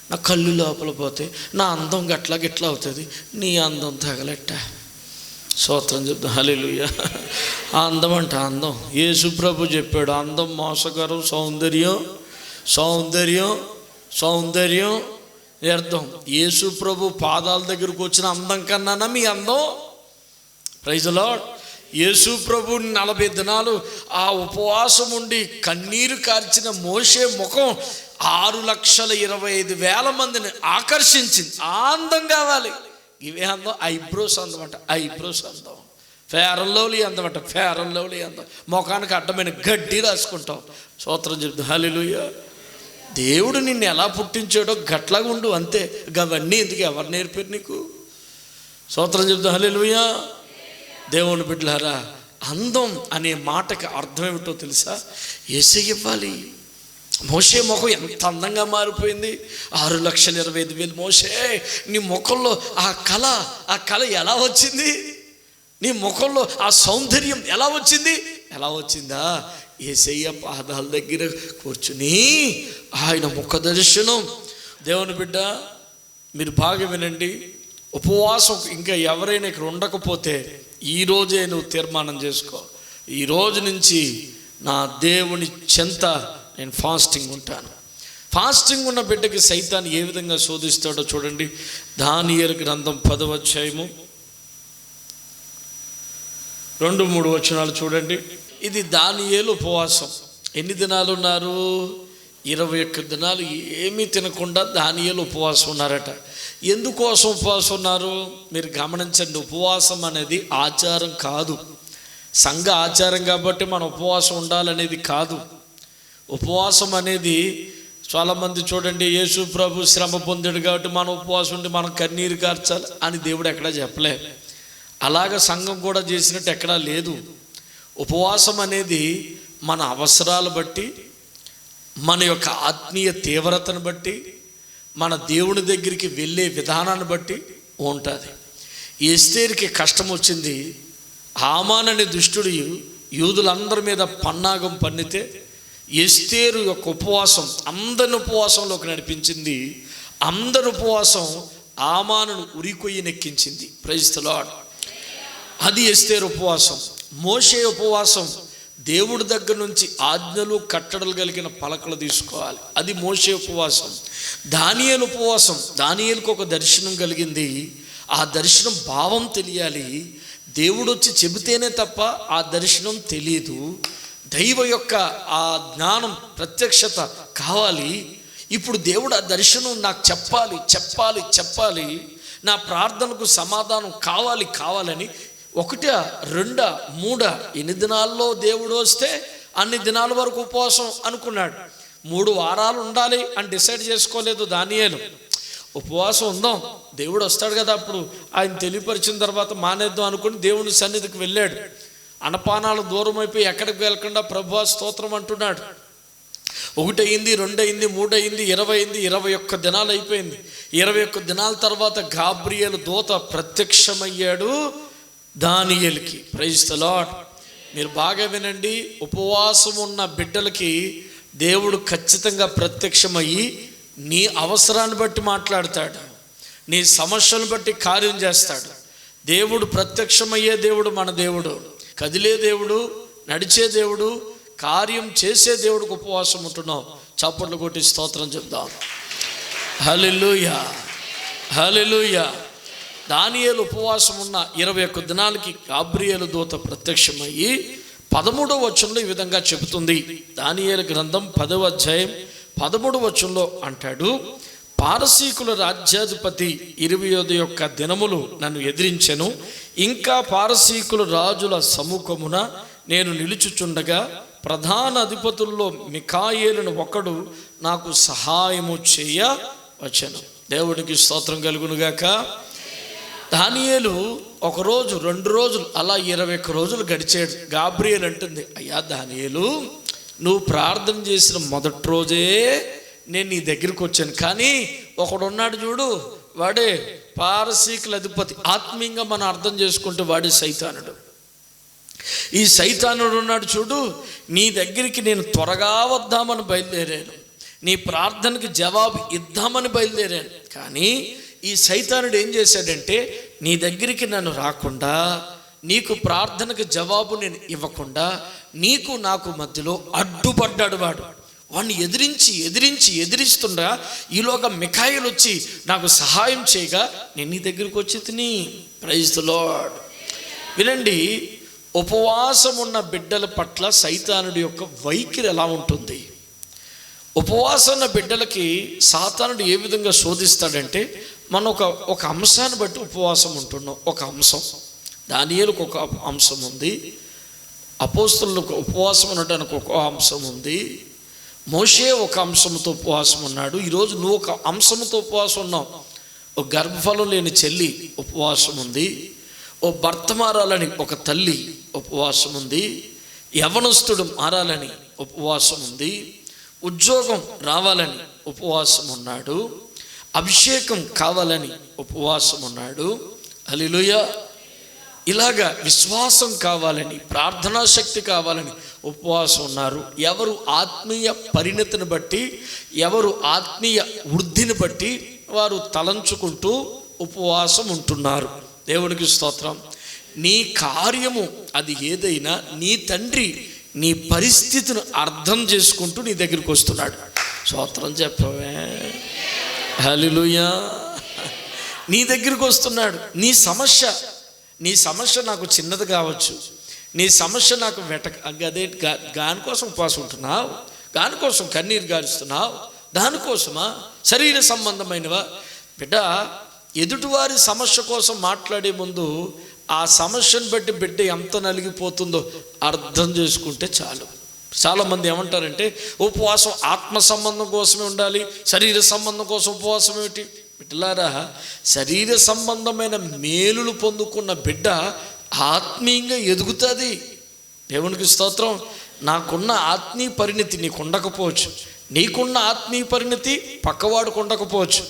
నా కళ్ళు లోపల పోతాయి, నా అందం గట్లా గిట్లా అవుతుంది, నీ అందం తగలెట్ట. స్తోత్రం చెప్తాం. హల్లెలూయా. ఆ అందం అంటే అందం యేసు ప్రభు చెప్పాడు, అందం మోసకరం, సౌందర్యం సౌందర్యం సౌందర్యం వ్యర్థం. యేసు ప్రభు పాదాల దగ్గరకు వచ్చిన అందం కన్నానా మీ అందం? Praise the lord. యేసు ప్రభు 40 దినాలు ఆ ఉపవాసం ఉండి కన్నీరు కార్చిన మోషే ముఖం 6,25,000 మందిని ఆకర్షించింది. ఆ అందం కావాలి. ఇవే అందం. ఐబ్రోస్ అందం అంట, ఐబ్రోస్ అందం. ఫేర్ అండ్ లవ్లీ అందం అంట, ఫేర్ అండ్ లవ్లీ అందం. ముఖానికి అడ్డమైన గడ్డి రాసుకుంటాం. స్తోత్రం చెప్తాం. హల్లెలూయా. దేవుడు నిన్ను ఎలా పుట్టించాడో గట్లాగా ఉండు అంతే. అవన్నీ ఎందుకు, ఎవరు నేర్పారు నీకు? స్తోత్రం చెప్తాం. హల్లెలూయా. దేవుని బిడ్డలారా, అందం అనే మాటకి అర్థం ఏమిటో తెలుసా? యేసయ్య ఇవ్వాలి. మోషే ముఖం ఎంత అందంగా మారిపోయింది. 6,25,000. మోషే, నీ ముఖంలో ఆ కళ ఎలా వచ్చింది? నీ ముఖంలో ఆ సౌందర్యం ఎలా వచ్చింది? ఎలా వచ్చిందా? యేసయ్య పాదాల దగ్గర కూర్చుని ఆయన ముఖ దర్శనం. దేవుని బిడ్డ, మీరు బాగా వినండి. ఉపవాసం ఇంకా ఎవరైనా ఇక్కడ ఉండకపోతే ఈరోజే నువ్వు తీర్మానం చేసుకో, ఈ రోజు నుంచి నా దేవుని చెంత నేను ఫాస్టింగ్ ఉంటాను. ఫాస్టింగ్ ఉన్న బిడ్డకి సైతాన్ని ఏ విధంగా శోధిస్తాడో చూడండి. దానియేలు గ్రంథం 10వ అధ్యాయము 2-3 వచనాలు చూడండి. ఇది దానియేలు ఉపవాసం. ఎన్ని దినాలు ఉన్నారు? 21 దినాలు ఏమీ తినకుండా దానియేలు ఉపవాసం ఉన్నారట. ఎందుకోసం ఉపవాసం ఉన్నారు? మీరు గమనించండి. ఉపవాసం అనేది ఆచారం కాదు, సంఘ ఆచారం కాబట్టి మనం ఉపవాసం ఉండాలనేది కాదు. ఉపవాసం అనేది చాలామంది చూడండి, యేసు ప్రభు శ్రమ పొందాడు కాబట్టి మనం ఉపవాసం ఉండి మనం కన్నీరు కార్చాలి అని దేవుడు ఎక్కడా చెప్పలే. అలాగ సంఘం కూడా చేసినట్టు ఎక్కడా లేదు. ఉపవాసం అనేది మన అవసరాలు బట్టి, మన యొక్క ఆత్మీయ తీవ్రతను బట్టి, మన దేవుని దగ్గరికి వెళ్ళే విధానాన్ని బట్టి ఉంటుంది. ఎస్తేరుకి కష్టం వచ్చింది. హామాను అనే దుష్టుడు యూదులందరి మీద పన్నాగం పన్నితే ఎస్తేరు యొక్క ఉపవాసం అందరి ఉపవాసంలోకి నడిపించింది. అందరి ఉపవాసం హామానును ఉరికొయ్యి నెక్కించింది. Praise the lord. అది ఎస్తేరు ఉపవాసం. మోషే ఉపవాసం దేవుడి దగ్గర నుంచి ఆజ్ఞలు కట్టడలు కలిగిన పలకలు తీసుకోవాలి, అది మోషే ఉపవాసం. దానియేలు ఉపవాసం. దానియేలుకు ఒక దర్శనం కలిగింది. ఆ దర్శనం భావం తెలియాలి. దేవుడు వచ్చి చెబితేనే తప్ప ఆ దర్శనం తెలియదు. దైవ యొక్క ఆ జ్ఞానం ప్రత్యక్షత కావాలి. ఇప్పుడు దేవుడు ఆ దర్శనం నాకు చెప్పాలి చెప్పాలి చెప్పాలి, నా ప్రార్థనకు సమాధానం కావాలని 1, 2, 3 ఎన్ని దినాల్లో దేవుడు వస్తే అన్ని దినాల వరకు ఉపవాసం అనుకున్నాడు. 3 వారాలు ఉండాలి అని డిసైడ్ చేసుకోలేదు దానియేలు. ఉపవాసం ఉందాం, దేవుడు వస్తాడు కదా, అప్పుడు ఆయన తెలియపరిచిన తర్వాత మానేద్దాం అనుకుని దేవుని సన్నిధికి వెళ్ళాడు. అన్నపానాలు దూరం అయిపోయి ఎక్కడికి వెళ్ళకుండా ప్రభువా స్తోత్రం అంటున్నాడు. 1 అయింది, 2 అయింది, 3 అయింది, 20 అయింది, 21 దినాలు అయిపోయింది. 21 దినాల తర్వాత గాబ్రియేలు దూత ప్రత్యక్షమయ్యాడు దానియేలుకి. Praise the lord. మీరు బాగా వినండి, ఉపవాసం ఉన్న బిడ్డలకి దేవుడు ఖచ్చితంగా ప్రత్యక్షమయ్యి నీ అవసరాన్ని బట్టి మాట్లాడతాడు, నీ సమస్యలను బట్టి కార్యం చేస్తాడు. దేవుడు ప్రత్యక్షమయ్యే దేవుడు మన దేవుడు, కదిలే దేవుడు, నడిచే దేవుడు, కార్యం చేసే దేవుడికి ఉపవాసం ఉంటున్నాం. చప్పట్లు కొట్టి స్తోత్రం చెప్దాం. హల్లెలూయా, హల్లెలూయా. దానియేలు ఉపవాసం ఉన్న 21 దినాలకి గాబ్రియేలు దూత ప్రత్యక్షమయ్యి 13వ వచనంలో ఈ విధంగా చెబుతుంది. దానియేలు గ్రంథం 10వ అధ్యాయం 13వ వచనంలో అంటాడు, పారసీకుల రాజ్యాధిపతి 21 దినములు నన్ను ఎదిరించెను. ఇంకా పారసీకుల రాజుల సముఖమున నేను నిలుచుచుండగా ప్రధాన అధిపతుల్లో మిఖాయేలును ఒకడు నాకు సహాయము చేయ వచ్చెను. దేవుడికి స్తోత్రం కలుగునుగాక. దానియేలు 1 రోజు 2 రోజులు అలా 21 రోజులు గడిచాడు. గాబ్రియేలు అంటుంది, అయ్యా దానియేలు, నువ్వు ప్రార్థన చేసిన మొదటి రోజే నేను నీ దగ్గరికి వచ్చాను, కానీ ఒకడున్నాడు చూడు, వాడే పారసీకుల అధిపతి. ఆత్మీయంగా మనం అర్థం చేసుకుంటే వాడే సైతానుడు. ఈ సైతానుడు ఉన్నాడు చూడు, నీ దగ్గరికి నేను త్వరగా వద్దామని బయలుదేరాను, నీ ప్రార్థనకి జవాబు ఇద్దామని బయలుదేరాను. కానీ ఈ సైతానుడు ఏం చేశాడంటే, నీ దగ్గరికి నన్ను రాకుండా, నీకు ప్రార్థనకు జవాబు నేను ఇవ్వకుండా, నీకు నాకు మధ్యలో అడ్డుపడ్డాడు. వాడిని ఎదిరిస్తుండగా ఈలోగా మిఖాయేలు వచ్చి నాకు సహాయం చేయగా నేను నీ దగ్గరికి వచ్చి తిని. Praise the lord. వినండి, ఉపవాసం ఉన్న బిడ్డల పట్ల సైతానుడి యొక్క వైఖరి ఎలా ఉంటుంది? ఉపవాసం ఉన్న బిడ్డలకి సాతానుడు ఏ విధంగా శోధిస్తాడంటే, మనం ఒక అంశాన్ని బట్టి ఉపవాసం ఉంటున్నాం. ఒక అంశం, దానియేలుకు ఒక అంశం ఉంది, అపోస్తలులకు ఉపవాసం ఉండటానికి ఒక అంశం ఉంది, మోషే ఒక అంశంతో ఉపవాసం ఉన్నాడు. ఈరోజు నువ్వు ఒక అంశంతో ఉపవాసం ఉన్నావు. ఒక గర్భఫలం లేని చెల్లి ఉపవాసం ఉంది, ఓ భర్త మారాలని ఒక తల్లి ఉపవాసం ఉంది, యవనస్తుడు మారాలని ఉపవాసం ఉంది, ఉద్యోగం రావాలని ఉపవాసం ఉన్నాడు, అభిషేకం కావాలని ఉపవాసం ఉన్నాడు. హల్లెలూయా. ఇలాగా విశ్వాసం కావాలని, ప్రార్థనా శక్తి కావాలని ఉపవాసం ఉన్నారు. ఎవరు ఆత్మీయ పరిణతిని బట్టి, ఎవరు ఆత్మీయ వృద్ధిని బట్టి వారు తలంచుకుంటూ ఉపవాసం ఉంటున్నారు. దేవునికి స్తోత్రం. నీ కార్యము అది ఏదైనా, నీ తండ్రి నీ పరిస్థితిని అర్థం చేసుకుంటూ నీ దగ్గరికి వస్తున్నాడు. స్తోత్రం చెప్పవే. హల్లెలూయా. నీ దగ్గరికి వస్తున్నాడు. నీ సమస్య నాకు చిన్నది కావచ్చు, నీ సమస్య నాకు అదే దానికోసం ఉపవాసం ఉంటున్నావు, దానికోసం కన్నీరు గారుస్తున్నావు, దానికోసమా? శరీర సంబంధమైనవా? బిడ్డ, ఎదుటివారి సమస్య కోసం మాట్లాడే ముందు ఆ సమస్యను బట్టి బిడ్డ ఎంత నలిగిపోతుందో అర్థం చేసుకుంటే చాలు. చాలామంది ఏమంటారంటే ఉపవాసం ఆత్మ సంబంధం కోసమే ఉండాలి, శరీర సంబంధం కోసం ఉపవాసం ఏమిటి? బిడ్డలారా, శరీర సంబంధమైన మేలులు పొందుకున్న బిడ్డ ఆత్మీయంగా ఎదుగుతుంది. దేవునికి స్తోత్రం. నాకున్న ఆత్మీయ పరిణతి నీకు ఉండకపోవచ్చు, నీకున్న ఆత్మీయ పరిణతి పక్కవాడికి ఉండకపోవచ్చు.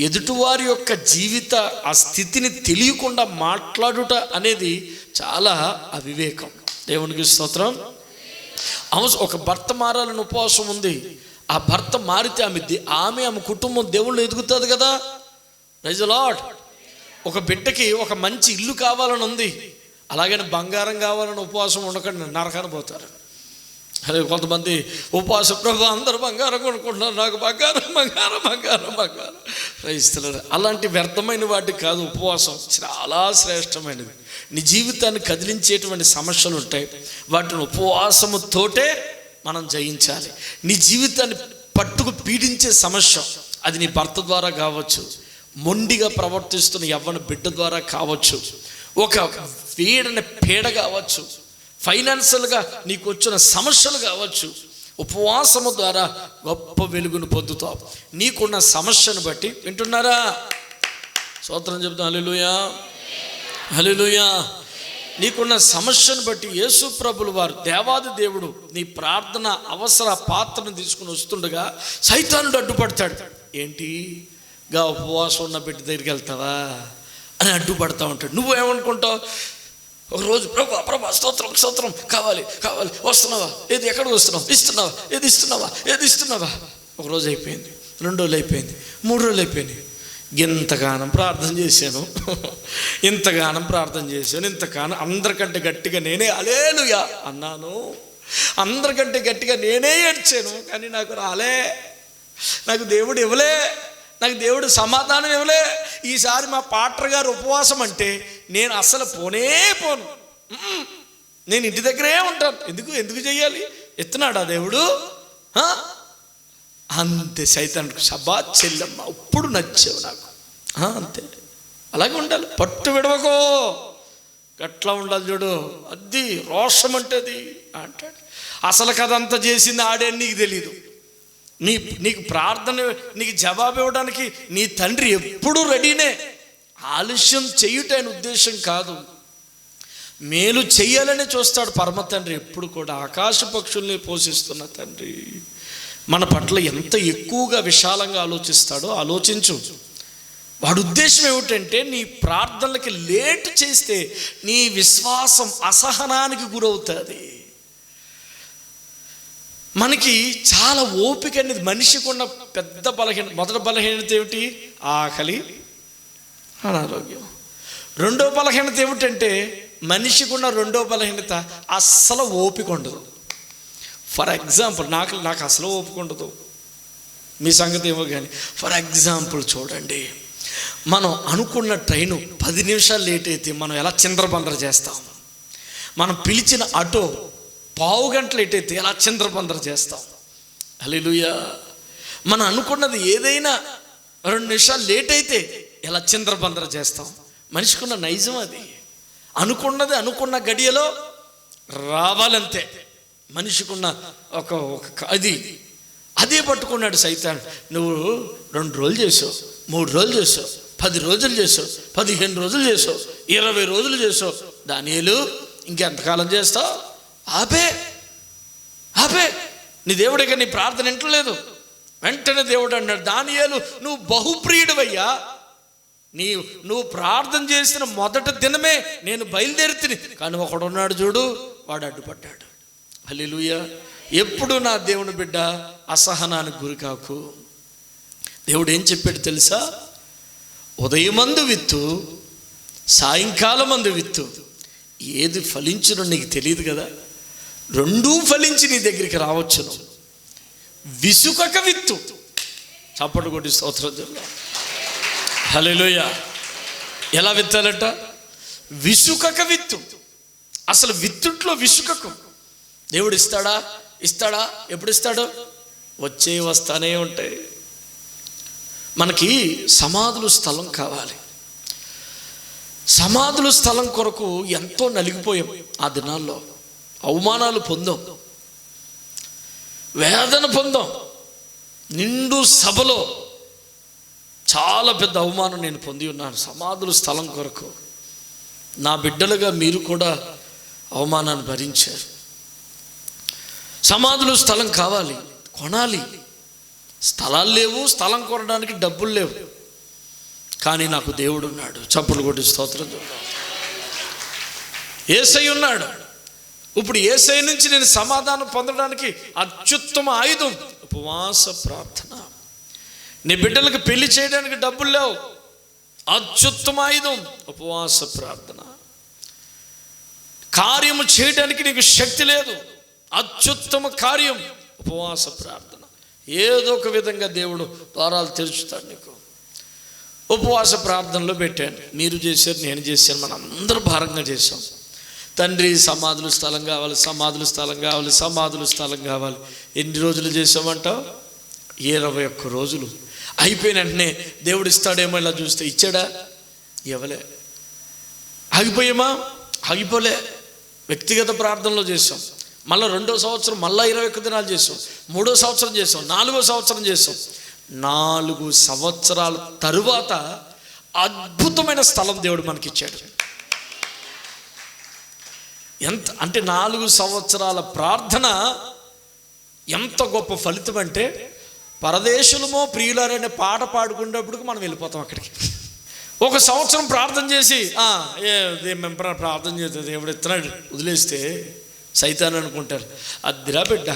ఎదుటివారి యొక్క జీవిత ఆ స్థితిని తెలియకుండా మాట్లాడుట అనేది చాలా అవివేకం. దేవునికి స్తోత్రం. ఒక భర్త మారాలని ఉపవాసం ఉంది, ఆ భర్త మారితే ఆమె కుటుంబం దేవుళ్ళు ఎదుగుతుంది కదా. Praise the lord. ఒక బిడ్డకి ఒక మంచి ఇల్లు కావాలని ఉంది, అలాగని బంగారం కావాలని ఉపవాసం ఉండకండి, నరకాన్ని పోతారు. అదే కొంతమంది ఉపవాసం, ప్రభు అందరూ బంగారం కొనుక్కుంటున్నారు, నాకు బంగారం బంగారం బంగారం బంగారం ప్రైజ్ ది లార్డ్. అలాంటి వ్యర్థమైన వాటికి కాదు ఉపవాసం, చాలా శ్రేష్టమైనది. నీ జీవితాన్ని కదిలించేటువంటి సమస్యలు ఉంటాయి. వాటిని ఉపవాసముతోటే మనం జయించాలి. నీ జీవితాన్ని పట్టుకు పీడించే సమస్య, అది నీ భర్త ద్వారా కావచ్చు, మొండిగా ప్రవర్తిస్తున్న యవ్వన బిడ్డ ద్వారా కావచ్చు, ఒక వీడని పీడ కావచ్చు, ఫైనాన్షియల్గా నీకు వచ్చిన సమస్యలు కావచ్చు. ఉపవాసము ద్వారా గొప్ప వెలుగును పొందుతావు. నీకున్న సమస్యను బట్టి, వింటున్నారా? స్తోత్రం చెప్తాం. హల్లెలూయా, హల్లెలూయా. నీకున్న సమస్యను బట్టి యేసు ప్రభులు వారు, దేవాది దేవుడు, నీ ప్రార్థన అవసర పాత్రను తీసుకుని వస్తుండగా సైతానుడు అడ్డుపడతాడు. ఏంటి, గా ఉపవాసం ఉన్న బిడ్డ దగ్గరికి వెళ్తావా అని అడ్డుపడతా ఉంటాడు. నువ్వేమనుకుంటావు? ఒకరోజు ప్రభా స్తోత్రం స్తోత్రం, కావాలి కావాలి, వస్తున్నావా, ఏది ఎక్కడికి వస్తున్నావు, ఇస్తున్నావా, ఏది ఇస్తున్నావా. ఒకరోజు అయిపోయింది, 2 రోజులు అయిపోయింది, 3 రోజులు అయిపోయింది. ఇంతగానం ప్రార్థన చేశాను, ఇంతగానం అందరికంటే గట్టిగా నేనే హల్లెలూయా అన్నాను, అందరికంటే గట్టిగా నేనే ఏడ్చాను, కానీ నాకు రాలే, నాకు దేవుడు ఇవ్వలే, నాకు దేవుడు సమాధానం ఇవ్వలే. ఈసారి మా పాట్టర్ గారు ఉపవాసం అంటే నేను అసలు పోను, నేను ఇంటి దగ్గరే ఉంటాను. ఎందుకు చెయ్యాలి? ఎత్తున్నాడా దేవుడు? అంతే. సైతానుడికి సభా చెల్లమ్మ, ఇప్పుడు నచ్చావు నాకు, అంతే. అలాగే ఉండాలి, పట్టు విడవకో, గట్లా ఉండాలి. చూడు, అది రోషం అంటే అది అంటాడు. అసలు కథంతా చేసింది ఆడే, నీకు తెలీదు. నీకు ప్రార్థన, నీకు జవాబు ఇవ్వడానికి నీ తండ్రి ఎప్పుడూ రెడీనే. ఆలస్యం చేయుట ఆయన ఉద్దేశం కాదు, మేలు చెయ్యాలని చూస్తాడు పరమ తండ్రి ఎప్పుడు కూడా. ఆకాశ పక్షుల్ని పోషిస్తున్న తండ్రి మన పట్ల ఎంత ఎక్కువగా విశాలంగా ఆలోచిస్తాడో ఆలోచించు. వాడి ఉద్దేశం ఏమిటంటే, నీ ప్రార్థనలకి లేట్ చేస్తే నీ విశ్వాసం అసహనానికి గురవుతుంది. మనకి చాలా ఓపిక అనేది మనిషికి ఉన్న పెద్ద బలహీనత. మొదటి బలహీనత ఏమిటి? ఆకలి, అనారోగ్యం. రెండో బలహీనత ఏమిటంటే, మనిషికి ఉన్న రెండో బలహీనత అస్సలు ఓపిక ఉండదు. ఫర్ ఎగ్జాంపుల్, నాకు అసలు ఓపిక ఉండదు, మీ సంగతి ఏమో కానీ. ఫర్ ఎగ్జాంపుల్ చూడండి, మనం అనుకున్న ట్రైను 10 నిమిషాలు లేట్ అయితే మనం ఎలా చిందరబందర చేస్తాం. మనం పిలిచిన ఆటో 15 గంటలు లేట్ అయితే ఎలా చిందరబందర చేస్తాం. హల్లెలూయా. మనం అనుకున్నది ఏదైనా 2 నిమిషాలు లేట్ అయితే ఎలా చిందరబందర చేస్తాం. మనిషికున్న నైజం అది. అనుకున్నది అనుకున్న గడియలో రావాలంతే. మనిషికున్న ఒక అదే పట్టుకున్నాడు సైతాన్. నువ్వు 2 రోజులు చేసావు, 3 రోజులు చేసావు, 10 రోజులు చేసావు, 15 రోజులు చేసావు, 20 రోజులు చేసావు. దానియేలు, ఇంకెంతకాలం చేస్తావు? ఆపే, నీ దేవుడిగా నీ ప్రార్థన వింటలేదు. వెంటనే దేవుడు అన్నాడు, దానియేలు నువ్వు బహుప్రియుడివయ్యా, నువ్వు ప్రార్థన చేసిన మొదటి దినమే నేను బయలుదేరితిని, కానీ ఒకడున్నాడు చూడు, వాడు అడ్డుపడ్డాడు. హల్లెలూయా. ఎప్పుడు నా దేవుని బిడ్డ అసహనానికి గురికాకు. దేవుడు ఏం చెప్పాడు తెలుసా? ఉదయమందు విత్తు, సాయంకాలమందు విత్తు, ఏది ఫలించునో నీకు తెలియదు కదా. 2 ఫలించి నీ దగ్గరికి రావచ్చును. విసుకక విత్తు. చప్పట్లు కొట్టి స్తోత్రం చెల్లా. హల్లెలూయా. ఎలా విత్తాలట? విసుకక విత్తు. అసలు విత్తుట్లో విసుకకు. దేవుడు ఇస్తాడా? ఎప్పుడు ఇస్తాడు? వస్తానే ఉంటాయి. మనకి సమాధుల స్థలం కావాలి. సమాధుల స్థలం కొరకు ఎంతో నలిగిపోయాం ఆ దినాల్లో. అవమానాలు పొందాం, వేదన పొందాం. నిండు సభలో చాలా పెద్ద అవమానం నేను పొంది ఉన్నాను సమాధుల స్థలం కొరకు. నా బిడ్డలుగా మీరు కూడా అవమానాన్ని భరించారు. సమాధుల స్థలం కావాలి, కొనాలి. స్థలాలు లేవు, స్థలం కొనడానికి డబ్బులు లేవు, కానీ నాకు దేవుడు ఉన్నాడు. చప్పులు కొట్టి స్తోత్రం చెప్తాను. యేసయ్య ఉన్నాడు. ఇప్పుడు యేసయ్య నుంచి నేను సమాధానం పొందడానికి అత్యుత్తమ ఆయుధం ఉపవాస ప్రార్థన. నీ బిడ్డలకు పెళ్లి చేయడానికి డబ్బులు లేవు, అత్యుత్తమ ఆయుధం ఉపవాస ప్రార్థన. కార్యము చేయడానికి నీకు శక్తి లేదు, అత్యుత్తమ కార్యం ఉపవాస ప్రార్థన. ఏదో ఒక విధంగా దేవుడు ద్వారాలు తెరుచుతాడు నీకు. ఉపవాస ప్రార్థనలో పెట్టాను. మీరు చేశారు, నేను చేశాను, మనం అందరూ భారంగా చేశాం. తండ్రి సమాధులు స్థలం కావాలి, సమాధులు స్థలం కావాలి, సమాధులు స్థలం కావాలి. ఎన్ని రోజులు చేసామంటావు? 21 రోజులు. అయిపోయిన వెంటనే దేవుడు ఇస్తాడేమో ఇలా చూస్తే ఇచ్చాడా? ఇవ్వలే. ఆగిపోయామా? ఆగిపోలే. వ్యక్తిగత ప్రార్థనలో చేసాం. మళ్ళీ 2వ సంవత్సరం మళ్ళీ 21 దినాలు చేసాం. 3వ సంవత్సరం చేసాం. 4వ సంవత్సరం చేసాం. 4 సంవత్సరాల తరువాత అద్భుతమైన స్థలం దేవుడు మనకిచ్చాడు. ఎంత అంటే 4 సంవత్సరాల ప్రార్థన ఎంత గొప్ప ఫలితం అంటే, పరదేశులమో ప్రియులారనే పాట పాడుకునేటప్పుడు మనం వెళ్ళిపోతాం అక్కడికి. 1 సంవత్సరం ప్రార్థన చేసి మేము ప్రార్థన చేస్తే దేవుడు ఇస్తున్నాడు వదిలేస్తే సైతాన్ అనుకుంటారు, అద్దిరా బిడ్డ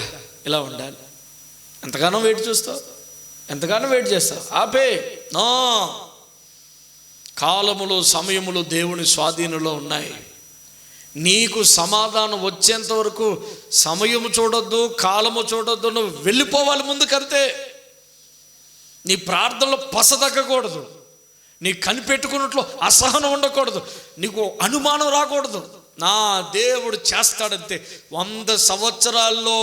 ఇలా ఉండాలి. ఎంతగానో వెయిట్ చూస్తావు, ఎంతగానో వెయిట్ చేస్తావు. ఆపే. నో, కాలములు సమయములు దేవుని స్వాధీనంలో ఉన్నాయి. నీకు సమాధానం వచ్చేంత వరకు సమయము చూడొద్దు, కాలము చూడొద్దు, నువ్వు వెళ్ళిపోవాలి ముందుకంతే. నీ ప్రార్థనలో పస తగ్గకూడదు, నీ కనిపెట్టుకున్నట్లు అసహనం ఉండకూడదు, నీకు అనుమానం రాకూడదు. నా దేవుడు చేస్తాడంతే. 100 సంవత్సరాల్లో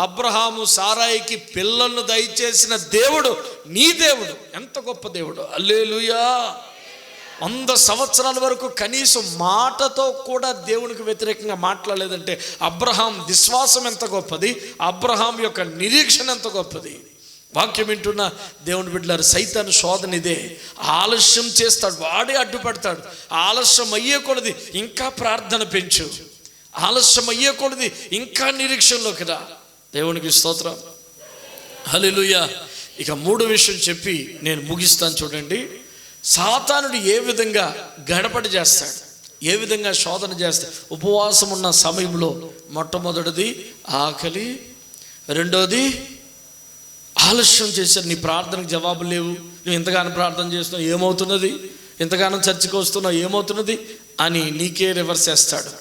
అబ్రహాము సారాయికి పిల్లలను దయచేసిన దేవుడు నీ దేవుడు. ఎంత గొప్ప దేవుడు! హల్లెలూయా. 100 సంవత్సరాల వరకు కనీసం మాటతో కూడా దేవునికి వ్యతిరేకంగా మాట్లాడలేదంటే అబ్రహాం విశ్వాసం ఎంత గొప్పది, అబ్రహాం యొక్క నిరీక్షణ ఎంత గొప్పది. వాక్యం వింటున్న దేవుని బిడ్డలారు, సైతాను శోధన ఇదే. ఆలస్యం చేస్తాడు, వాడే అడ్డుపడతాడు. ఆలస్యం అయ్యే కొలది ఇంకా ప్రార్థన పెంచు, ఆలస్యం అయ్యే కొలది ఇంకా నిరీక్షణలోకి రా. దేవునికి స్తోత్రం, హల్లెలూయా. ఇక 3వ విషయం చెప్పి నేను ముగిస్తాను. చూడండి, సాతానుడు ఏ విధంగా గడపడి చేస్తాడు, ఏ విధంగా శోధన చేస్తాడు. ఉపవాసం ఉన్న సమయంలో మొట్టమొదటిది ఆకలి, రెండోది ఆలస్యం చేశారు. నీ ప్రార్థనకు జవాబు లేవు, నువ్వు ఎంతగానో ప్రార్థన చేస్తున్నావు ఏమవుతున్నది, ఎంతగానో చర్చకు వస్తున్నావు ఏమవుతున్నది అని నీకే రివర్స్ చేస్తాడు.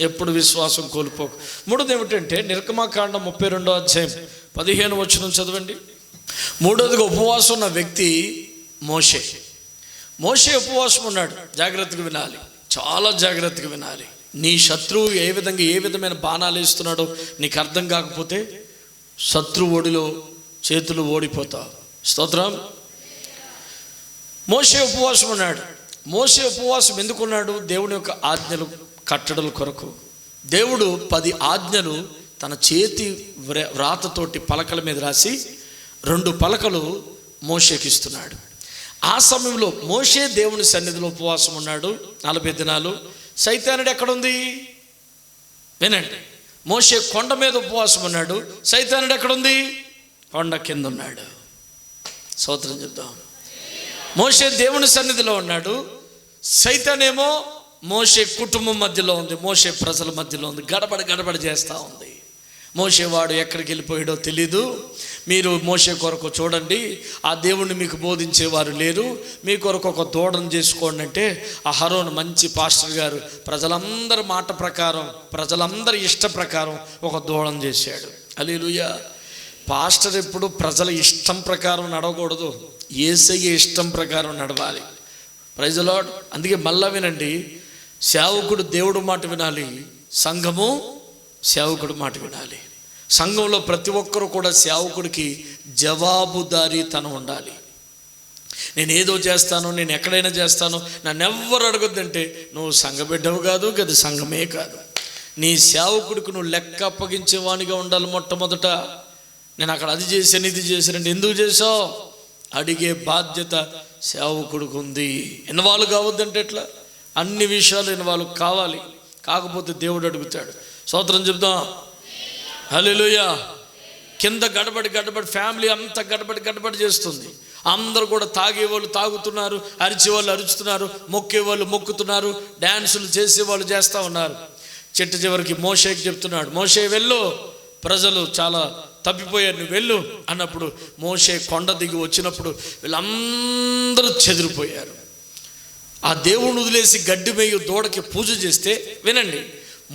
ఎప్పుడు విశ్వాసం కోల్పోకు. 3వది ఏమిటంటే నిర్గమకాండం 32వ అధ్యాయం 15వ వచనం చదవండి. 3వదిగా ఉపవాసం ఉన్న వ్యక్తి మోషే. మోషే ఉపవాసం ఉన్నాడు. జాగ్రత్తగా వినాలి, చాలా జాగ్రత్తగా వినాలి. నీ శత్రువు ఏ విధమైన బాణాలు వేస్తున్నాడో నీకు అర్థం కాకపోతే శత్రువు ఒడిలో చేతులు ఓడిపోతావు. స్తోత్రం. మోషే ఉపవాసం ఉన్నాడు. మోషే ఉపవాసం ఎందుకున్నాడు? దేవుని యొక్క ఆజ్ఞలు కట్టడల కొరకు. దేవుడు 10 ఆజ్ఞలు తన చేతి వ్రాతతోటి పలకల మీద రాసి 2 పలకలు మోషేకి ఇస్తున్నాడు. ఆ సమయంలో మోషే దేవుని సన్నిధిలో ఉపవాసం ఉన్నాడు 40 దినాలు. సైతానుడు ఎక్కడుంది? వినండి, మోషే కొండ మీద ఉపవాసం ఉన్నాడు. సైతానుడు ఎక్కడుంది? కొండ కింద ఉన్నాడు. స్తోత్రం చెప్దాం. మోషే దేవుని సన్నిధిలో ఉన్నాడు, సైతానేమో మోషే కుటుంబం మధ్యలో ఉంది, మోషే ప్రజల మధ్యలో ఉంది. గడబడి చేస్తూ ఉంది. మోషే వాడు ఎక్కడికి వెళ్ళిపోయాడో తెలీదు. మీరు మోషే కొరకు చూడండి, ఆ దేవుణ్ణి మీకు బోధించేవారు లేరు, మీ కొరకు ఒక దూడను చేసుకోండి అంటే అహరోను మంచి పాస్టర్ గారు ప్రజలందరి మాట ప్రకారం, ప్రజలందరి ఇష్ట ప్రకారం ఒక దూడను చేశాడు. హల్లెలూయా. పాస్టర్ ఎప్పుడు ప్రజల ఇష్టం ప్రకారం నడవకూడదు, యేసయ్య ఇష్టం ప్రకారం నడవాలి. Praise the lord. అందుకే మళ్ళా వినండి, సేవకుడు దేవుడు మాట వినాలి, సంఘము సేవకుడు మాట వినాలి. సంఘంలో ప్రతి ఒక్కరు కూడా సేవకుడికి జవాబుదారీతనం ఉండాలి. నేను ఏదో చేస్తాను, నేను ఎక్కడైనా చేస్తాను, నన్ను ఎవ్వరు అడగొద్దంటే నువ్వు సంఘ బిడ్డవు కాదు, గది సంఘమే కాదు. నీ సేవకుడికి నువ్వు లెక్క అప్పగించేవానిగా ఉండాలి. మొట్టమొదట నేను అక్కడ అది చేశాను, ఇది చేశానంటే ఎందుకు చేసావు అడిగే బాధ్యత సేవకుడికి ఉంది. ఇన్వాల్వ్ కావద్దంటే ఎట్లా? అన్ని విషయాలు ఇన్వాల్వ్ కావాలి. కాకపోతే దేవుడు అడుగుతాడు. స్తోత్రం చెప్దాం. హల్లెలూయా. కింద గడబడి ఫ్యామిలీ అంతా గడబడి చేస్తుంది. అందరూ కూడా తాగేవాళ్ళు తాగుతున్నారు, అరిచేవాళ్ళు అరుచుతున్నారు, మొక్కేవాళ్ళు మొక్కుతున్నారు, డ్యాన్సులు చేసేవాళ్ళు చేస్తూ ఉన్నారు. చెట్టు చివరికి మోషేకి చెప్తున్నాడు, మోషే వెళ్ళు, ప్రజలు చాలా తప్పిపోయారు, నువ్వు వెళ్ళు అన్నప్పుడు మోషే కొండ దిగి వచ్చినప్పుడు వీళ్ళందరూ చెదిరిపోయారు. ఆ దేవుని వదిలేసి గడ్డి మేయ దూడకి పూజ చేస్తే వినండి,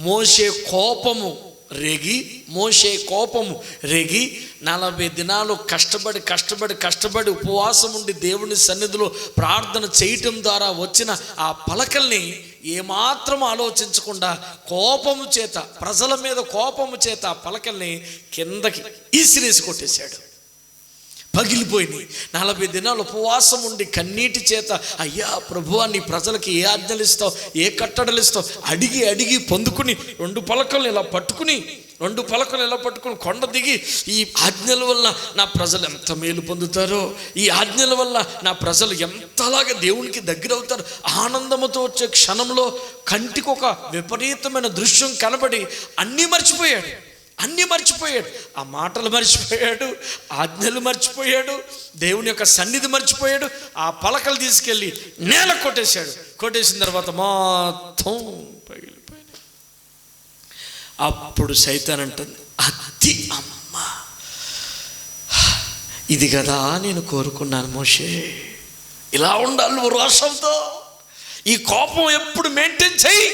మోషే కోపము రేగి, మోషే కోపము రేగి 40 దినాలు కష్టపడి ఉపవాసం ఉండి దేవుని సన్నిధిలో ప్రార్థన చేయటం ద్వారా వచ్చిన ఆ పలకల్ని ఏమాత్రం ఆలోచించకుండా కోపము చేత, ప్రజల మీద కోపము చేత ఆ పలకల్ని కిందకి ఈసిరేసి కొట్టేశాడు. పగిలిపోయినాయి. 40 దినాలు ఉపవాసం ఉండి కన్నీటి చేత, అయ్యా ప్రభువా నీ ప్రజలకి ఏ ఆజ్ఞలు ఇస్తావు, ఏ కట్టడలు ఇస్తావు అడిగి పొందుకుని 2 పలకలు ఇలా పట్టుకుని కొండ దిగి, ఈ ఆజ్ఞల వల్ల నా ప్రజలు ఎంత మేలు పొందుతారో, ఈ ఆజ్ఞల వల్ల నా ప్రజలు ఎంతలాగా దేవునికి దగ్గర అవుతారు, ఆనందముతో వచ్చే క్షణంలో కంటికి ఒక విపరీతమైన దృశ్యం కనబడి అన్నీ మర్చిపోయాడు. ఆ మాటలు మర్చిపోయాడు, ఆజ్ఞలు మర్చిపోయాడు, దేవుని యొక్క సన్నిధి మర్చిపోయాడు. ఆ పలకలు తీసుకెళ్ళి నేల కొట్టేశాడు. కొట్టేసిన తర్వాత మొత్తం పగిలిపోయాడు. అప్పుడు సైతాన్ అంటుంది, అది అమ్మ, ఇది కదా నేను కోరుకున్నాను మోషే, ఇలా ఉండాలి నువ్వు రోషంతో, ఈ కోపం ఎప్పుడు మెయింటైన్ చెయ్యి.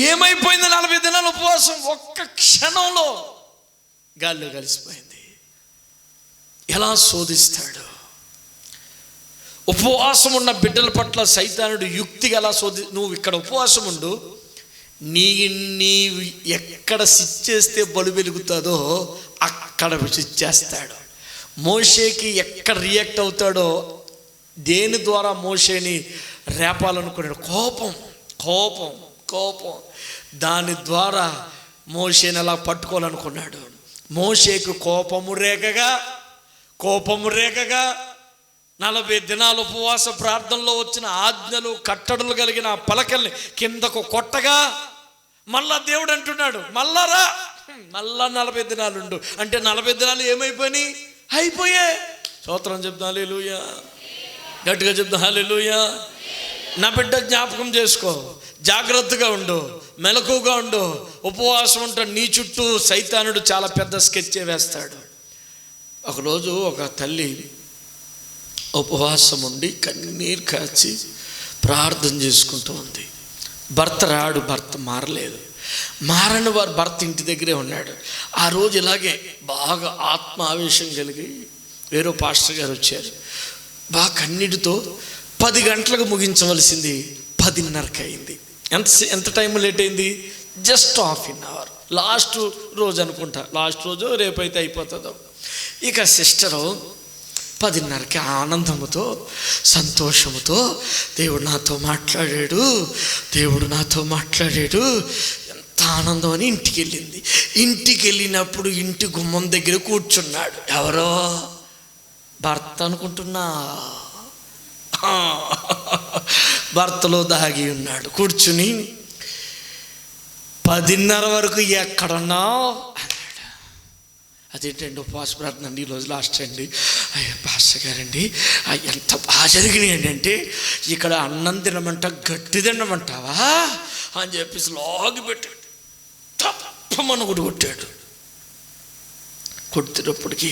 ఏమైపోయింది? 40 దినాల ఉపవాసం ఒక్క క్షణంలో గాల్లో కలిసిపోయింది. ఎలా శోధిస్తాడు! ఉపవాసం ఉన్న బిడ్డల పట్ల సైతానుడు యుక్తిగా ఎలా నువ్వు ఇక్కడ ఉపవాసం ఉండు, నీవు ఎక్కడ సిచ్చేస్తే బలు వెలుగుతుందో అక్కడ సిచ్చేస్తాడు. మోషేకి ఎక్కడ రియాక్ట్ అవుతాడో, దేని ద్వారా మోషేని రేపాలనుకున్నాడు, కోపం దాని ద్వారా మోషేని అలా పట్టుకోవాలనుకున్నాడు. మోషేకు కోపము రేగగా 40 దినాలు ఉపవాస ప్రార్థనలో వచ్చిన ఆజ్ఞలు కట్టడలు కలిగిన పలకల్ని కిందకు కొట్టగా, మళ్ళా దేవుడు అంటున్నాడు, మళ్ళా 40 దినాలు ఉండు అంటే 40 దినాలు ఏమైపోయినాయి? అయిపోయాయి. స్తోత్రం చెప్తా, హల్లెలూయా, గట్టిగా చెప్తా, హల్లెలూయా. నా బిడ్డ జ్ఞాపకం చేసుకో, జాగ్రత్తగా ఉండు, మెలకుగా ఉండు. ఉపవాసం ఉంటే నీ చుట్టూ సైతానుడు చాలా పెద్ద స్కెచ్ వేస్తాడు. ఒకరోజు ఒక తల్లి ఉపవాసం ఉండి కన్నీరు కాచి ప్రార్థన చేసుకుంటూ ఉంది. భర్త మారని వారు భర్త ఇంటి దగ్గరే ఉన్నాడు. ఆ రోజు ఇలాగే బాగా ఆత్మ ఆవేశం కలిగి వేరే పాస్టర్ గారు వచ్చారు. బాగా కన్నీటితో 10 గంటలకు ముగించవలసింది 10:30కి అయింది. ఎంత టైం లేట్ అయింది? Just ½ hour. లాస్ట్ రోజు అనుకుంటా, లాస్ట్ రోజు రేపైతే అయిపోతుందో. ఇక సిస్టరు 10:30కి ఆనందముతో, సంతోషముతో దేవుడు నాతో మాట్లాడాడు, ఎంత ఆనందం అని ఇంటికి వెళ్ళింది. ఇంటికి వెళ్ళినప్పుడు ఇంటి గుమ్మం దగ్గర కూర్చున్నాడు. ఎవరో భర్త అనుకుంటున్నా, భర్తలో దాగి ఉన్నాడు. కూర్చుని 10:30 వరకు ఎక్కడున్నావు అన్నాడు. అదేంటండి ఉపవాస ప్రార్థన అండి, ఈరోజు లాస్ట్ అండి. అయ్యో పాస్టర్ గారండి, ఎంత బాగా జరిగినాయండి అంటే, ఇక్కడ అన్నం గట్టి తినమంటావా అని చెప్పేసి లాగి పెట్టాడు. తప్పమని కొట్టాడు. కొట్టినప్పటికీ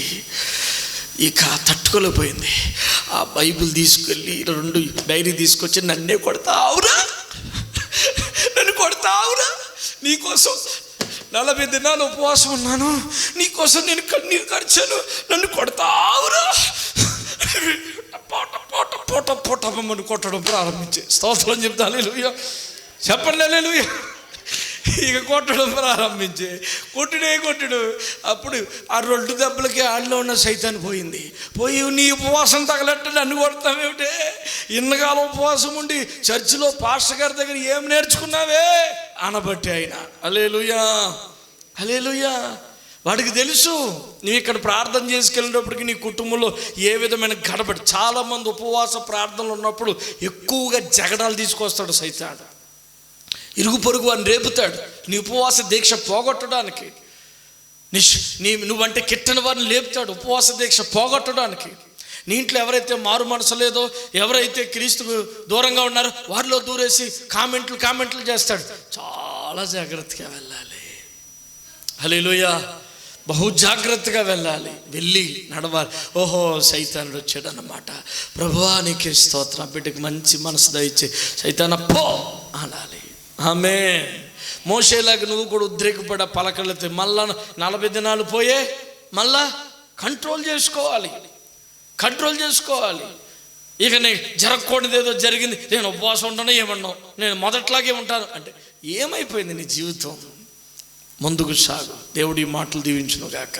ఇక తట్టుకోలేకపోయింది. ఆ బైబిల్ తీసుకెళ్ళి 2 డైరీ తీసుకొచ్చి, నన్ను కొడతావురా, నీకోసం 40 దినాలు ఉపవాసం ఉన్నాను, నీకోసం నేను కన్నీరు కార్చాను, నన్ను కొడతావురా, పోటమ్మని కొట్టడం ప్రారంభించే. స్తోత్రం చెప్తా, హల్లెలూయా, చెప్పండి హల్లెలూయా. ఇక కొట్టడం ప్రారంభించే, కొట్టుడు. అప్పుడు ఆ 2 దెబ్బలకి ఆడిలో ఉన్న సైతాన్ని పోయి నీ ఉపవాసం తగలట్టు నన్ను కొడతావేమిటే, ఇన్నకాలం ఉపవాసం ఉండి చర్చిలో పాస్టర్ గారి దగ్గర ఏం నేర్చుకున్నావే అనబట్టి ఆయన. హల్లెలూయా. వాడికి తెలుసు నువ్వు ఇక్కడ ప్రార్థన చేసుకెళ్ళినప్పటికీ నీ కుటుంబంలో ఏ విధమైన గడబడి. చాలామంది ఉపవాస ప్రార్థనలు ఉన్నప్పుడు ఎక్కువగా జగడాలు తీసుకొస్తాడు సైతాను. ఇరుగు పొరుగు అని రేపుతాడు నీ ఉపవాస దీక్ష పోగొట్టడానికి. నువ్వంటే కిట్టని వారిని లేపుతాడు ఉపవాస దీక్ష పోగొట్టడానికి. నీ ఇంట్లో ఎవరైతే మారు మనసు లేదో, ఎవరైతే క్రీస్తుకు దూరంగా ఉన్నారో వారిలో దూరేసి కామెంట్లు చేస్తాడు. చాలా జాగ్రత్తగా వెళ్ళాలి. హల్లెలూయా. బహు జాగ్రత్తగా వెళ్ళాలి, వెళ్ళి నడవాలి. ఓహో సైతానుడు వచ్చాడు అన్నమాట. ప్రభువా నీకే స్తోత్రం, బిడ్డకి మంచి మనసు దయచే, సైతాన పో అనాలి. ఆమేన్. మోషేలాగా నువ్వు కూడా ఉద్రేకపడ పలకలతో మళ్ళా 40 దినాలు పోయే మళ్ళా కంట్రోల్ చేసుకోవాలి. ఇక నేను జరగకూడదు ఏదో జరిగింది, నేను ఉపవాసం ఉంటాను, ఏమన్నావు, నేను మొదట్లాగే ఉంటాను అంటే ఏమైపోయింది నీ జీవితం? ముందుకు సాగు. దేవుడి మాటలు దీవించును గాక.